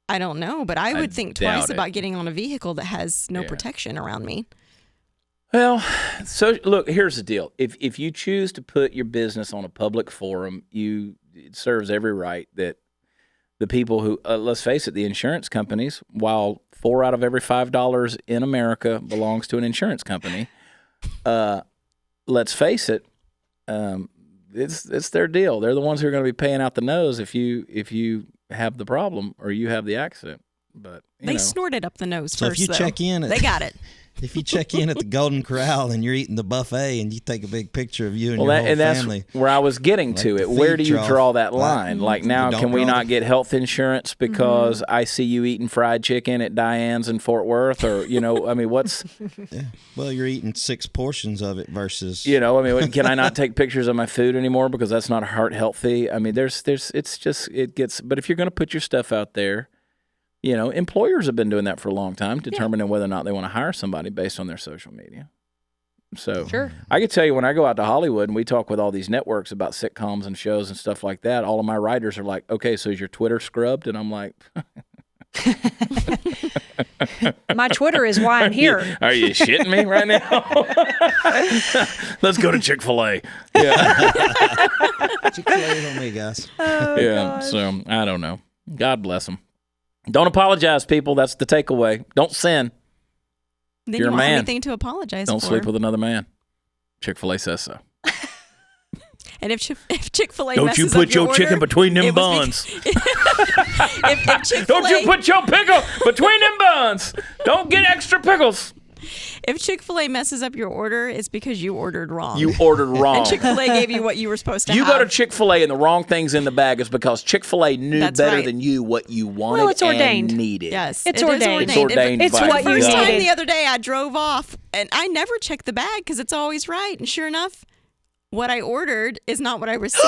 [SPEAKER 5] I don't know, but I would think twice about getting on a vehicle that has no protection around me.
[SPEAKER 1] Well, so look, here's the deal. If you choose to put your business on a public forum, it serves every right that the people who, let's face it, the insurance companies, while 4 out of every $5 in America belongs to an insurance company, let's face it, it's their deal. They're the ones who are going to be paying out the nose if you have the problem or you have the accident. But
[SPEAKER 5] they snorted up the nose
[SPEAKER 4] so
[SPEAKER 5] first.
[SPEAKER 4] If you check in,
[SPEAKER 5] they got it.
[SPEAKER 4] If you check in at the Golden Corral and you're eating the buffet and you take a big picture of you and your whole family.
[SPEAKER 1] That's where I was getting to it. Where do you draw that line? Like now, can we not get health insurance because I see you eating fried chicken at Diane's in Fort Worth? Or, what's...
[SPEAKER 4] Yeah. Well, you're eating 6 portions of it versus...
[SPEAKER 1] can I not take pictures of my food anymore because that's not heart healthy? I mean, but if you're going to put your stuff out there, employers have been doing that for a long time, determining whether or not they want to hire somebody based on their social media. So I can tell you, when I go out to Hollywood and we talk with all these networks about sitcoms and shows and stuff like that, all of my writers are like, okay, so is your Twitter scrubbed? And I'm like,
[SPEAKER 2] My Twitter is why I'm here.
[SPEAKER 1] Are you shitting me right now? Let's go to Chick-fil-A. Yeah.
[SPEAKER 4] Chick-fil-A on me, guys.
[SPEAKER 1] Yeah. So I don't know. God bless them. Don't apologize, people. That's the takeaway. Don't sin.
[SPEAKER 5] Then
[SPEAKER 1] You're
[SPEAKER 5] you
[SPEAKER 1] a
[SPEAKER 5] want
[SPEAKER 1] man.
[SPEAKER 5] anything to apologize
[SPEAKER 1] Don't
[SPEAKER 5] for.
[SPEAKER 1] sleep with another man. Chick-fil-A says so.
[SPEAKER 5] And if Chick-fil-A
[SPEAKER 1] Don't
[SPEAKER 5] messes
[SPEAKER 1] you put
[SPEAKER 5] up your
[SPEAKER 1] your chicken
[SPEAKER 5] order,
[SPEAKER 1] between them
[SPEAKER 5] it was
[SPEAKER 1] buns.
[SPEAKER 5] if Chick-fil-A,
[SPEAKER 1] Don't you put your pickle between them buns. Don't get extra pickles.
[SPEAKER 5] if Chick-fil-A messes up your order, it's because you ordered wrong.
[SPEAKER 1] You ordered wrong.
[SPEAKER 5] And Chick-fil-A gave you what you were supposed to
[SPEAKER 1] You
[SPEAKER 5] have.
[SPEAKER 1] go to Chick-fil-A and the wrong thing's in the bag is because Chick-fil-A knew
[SPEAKER 5] That's
[SPEAKER 1] better
[SPEAKER 5] right.
[SPEAKER 1] than you what you wanted
[SPEAKER 2] Well, it's ordained.
[SPEAKER 1] and needed.
[SPEAKER 5] Yes,
[SPEAKER 2] It's
[SPEAKER 5] it is
[SPEAKER 2] ordained.
[SPEAKER 1] It's ordained
[SPEAKER 2] It's
[SPEAKER 1] by
[SPEAKER 2] what you
[SPEAKER 5] First
[SPEAKER 1] God.
[SPEAKER 5] time
[SPEAKER 2] needed.
[SPEAKER 5] the other day, I drove off, and I never check the bag because it's always right. And sure enough, what I ordered is not what I received.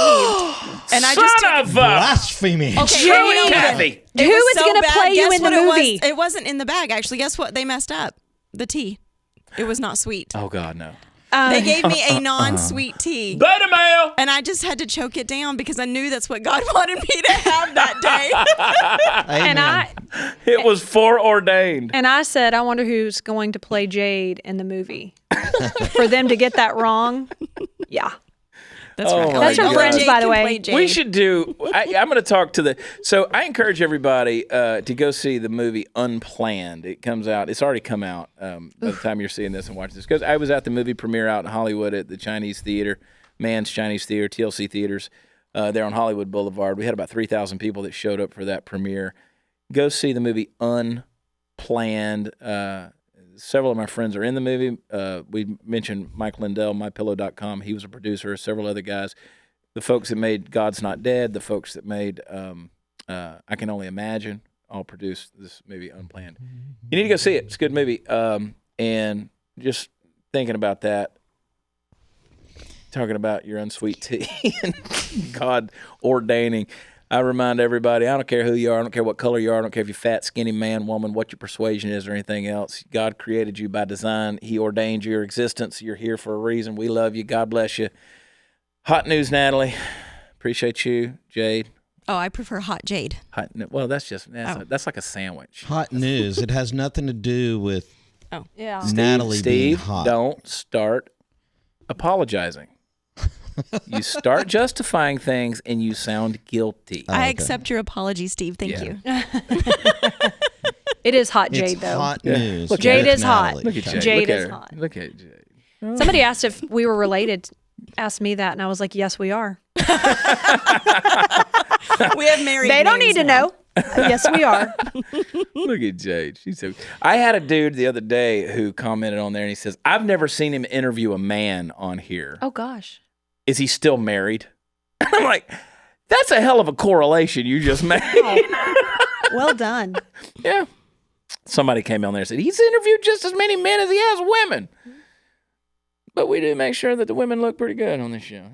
[SPEAKER 5] And I just
[SPEAKER 1] Son of a...
[SPEAKER 4] Blasphemy.
[SPEAKER 5] Okay,
[SPEAKER 2] Jade.
[SPEAKER 5] and you know what?
[SPEAKER 1] Kathy.
[SPEAKER 5] It
[SPEAKER 2] Who
[SPEAKER 5] was
[SPEAKER 2] is
[SPEAKER 5] so
[SPEAKER 2] gonna
[SPEAKER 5] bad.
[SPEAKER 2] play you
[SPEAKER 5] Guess
[SPEAKER 2] in the
[SPEAKER 5] what it was?
[SPEAKER 2] movie?
[SPEAKER 5] It wasn't in the bag, actually. Guess what? They messed up. The tea. It was not sweet.
[SPEAKER 1] Oh, God, no.
[SPEAKER 5] They gave me a non-sweet tea.
[SPEAKER 1] Beta mail.
[SPEAKER 5] And I just had to choke it down because I knew that's what God wanted me to have that day.
[SPEAKER 4] Amen.
[SPEAKER 1] It was foreordained.
[SPEAKER 2] And I said, I wonder who's going to play Jade in the movie. For them to get that wrong, yeah.
[SPEAKER 5] That's
[SPEAKER 1] Oh
[SPEAKER 5] right.
[SPEAKER 1] my
[SPEAKER 2] That's her
[SPEAKER 1] God.
[SPEAKER 2] friends,
[SPEAKER 5] Jade
[SPEAKER 2] by the
[SPEAKER 5] can
[SPEAKER 2] way.
[SPEAKER 5] play Jade.
[SPEAKER 1] We should do. I'm going to talk to the. So I encourage everybody to go see the movie Unplanned. It comes out. It's already come out by the time you're seeing this and watching this. Because I was at the movie premiere out in Hollywood at the Chinese Theater, Mann's Chinese Theater, TLC Theaters, there on Hollywood Boulevard. We had about 3,000 people that showed up for that premiere. Go see the movie Unplanned. Several of my friends are in the movie. We mentioned Mike Lindell, MyPillow.com. He was a producer. Several other guys. The folks that made God's Not Dead, the folks that made I Can Only Imagine, all produced this movie Unplanned. You need to go see it. It's a good movie. And just thinking about that, talking about your unsweet tea and God ordaining. I remind everybody, I don't care who you are, I don't care what color you are, I don't care if you're fat, skinny, man, woman, what your persuasion is or anything else. God created you by design. He ordained your existence. You're here for a reason. We love you. God bless you. Hot news, Natalie. Appreciate you, Jade.
[SPEAKER 5] Oh, I prefer hot Jade.
[SPEAKER 1] Well, that's like a sandwich.
[SPEAKER 4] Hot news. It has nothing to do with
[SPEAKER 2] Yeah.
[SPEAKER 4] Natalie being
[SPEAKER 1] Steve,
[SPEAKER 4] hot.
[SPEAKER 1] don't start apologizing. You start justifying things and you sound guilty.
[SPEAKER 5] I
[SPEAKER 4] okay.
[SPEAKER 5] accept your apology, Steve. Thank you.
[SPEAKER 2] It is hot,
[SPEAKER 4] It's
[SPEAKER 2] Jade, though.
[SPEAKER 4] hot news.
[SPEAKER 1] Look,
[SPEAKER 2] Jade
[SPEAKER 4] with
[SPEAKER 2] is hot.
[SPEAKER 4] Natalie.
[SPEAKER 1] Look at Jade.
[SPEAKER 2] Jade
[SPEAKER 1] Look at
[SPEAKER 2] is
[SPEAKER 1] her.
[SPEAKER 2] hot.
[SPEAKER 1] Look at Jade.
[SPEAKER 2] Somebody asked if we were related, asked me that, and I was like, yes, we are.
[SPEAKER 5] We have married
[SPEAKER 2] They don't need
[SPEAKER 5] names
[SPEAKER 2] to
[SPEAKER 5] now.
[SPEAKER 2] know. Yes, we are.
[SPEAKER 1] Look at Jade. She's so. I had a dude the other day who commented on there and he says, I've never seen him interview a man on here.
[SPEAKER 2] Oh, gosh.
[SPEAKER 1] Is he still married? I'm like, that's a hell of a correlation you just made.
[SPEAKER 2] Well done.
[SPEAKER 1] Yeah. Somebody came on there and said, he's interviewed just as many men as he has women. But we do make sure that the women look pretty good on this show.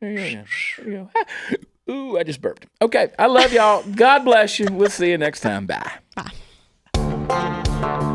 [SPEAKER 1] There you go. There you go. Ooh, I just burped. Okay. I love y'all. God bless you. We'll see you next time. Bye.
[SPEAKER 5] Bye.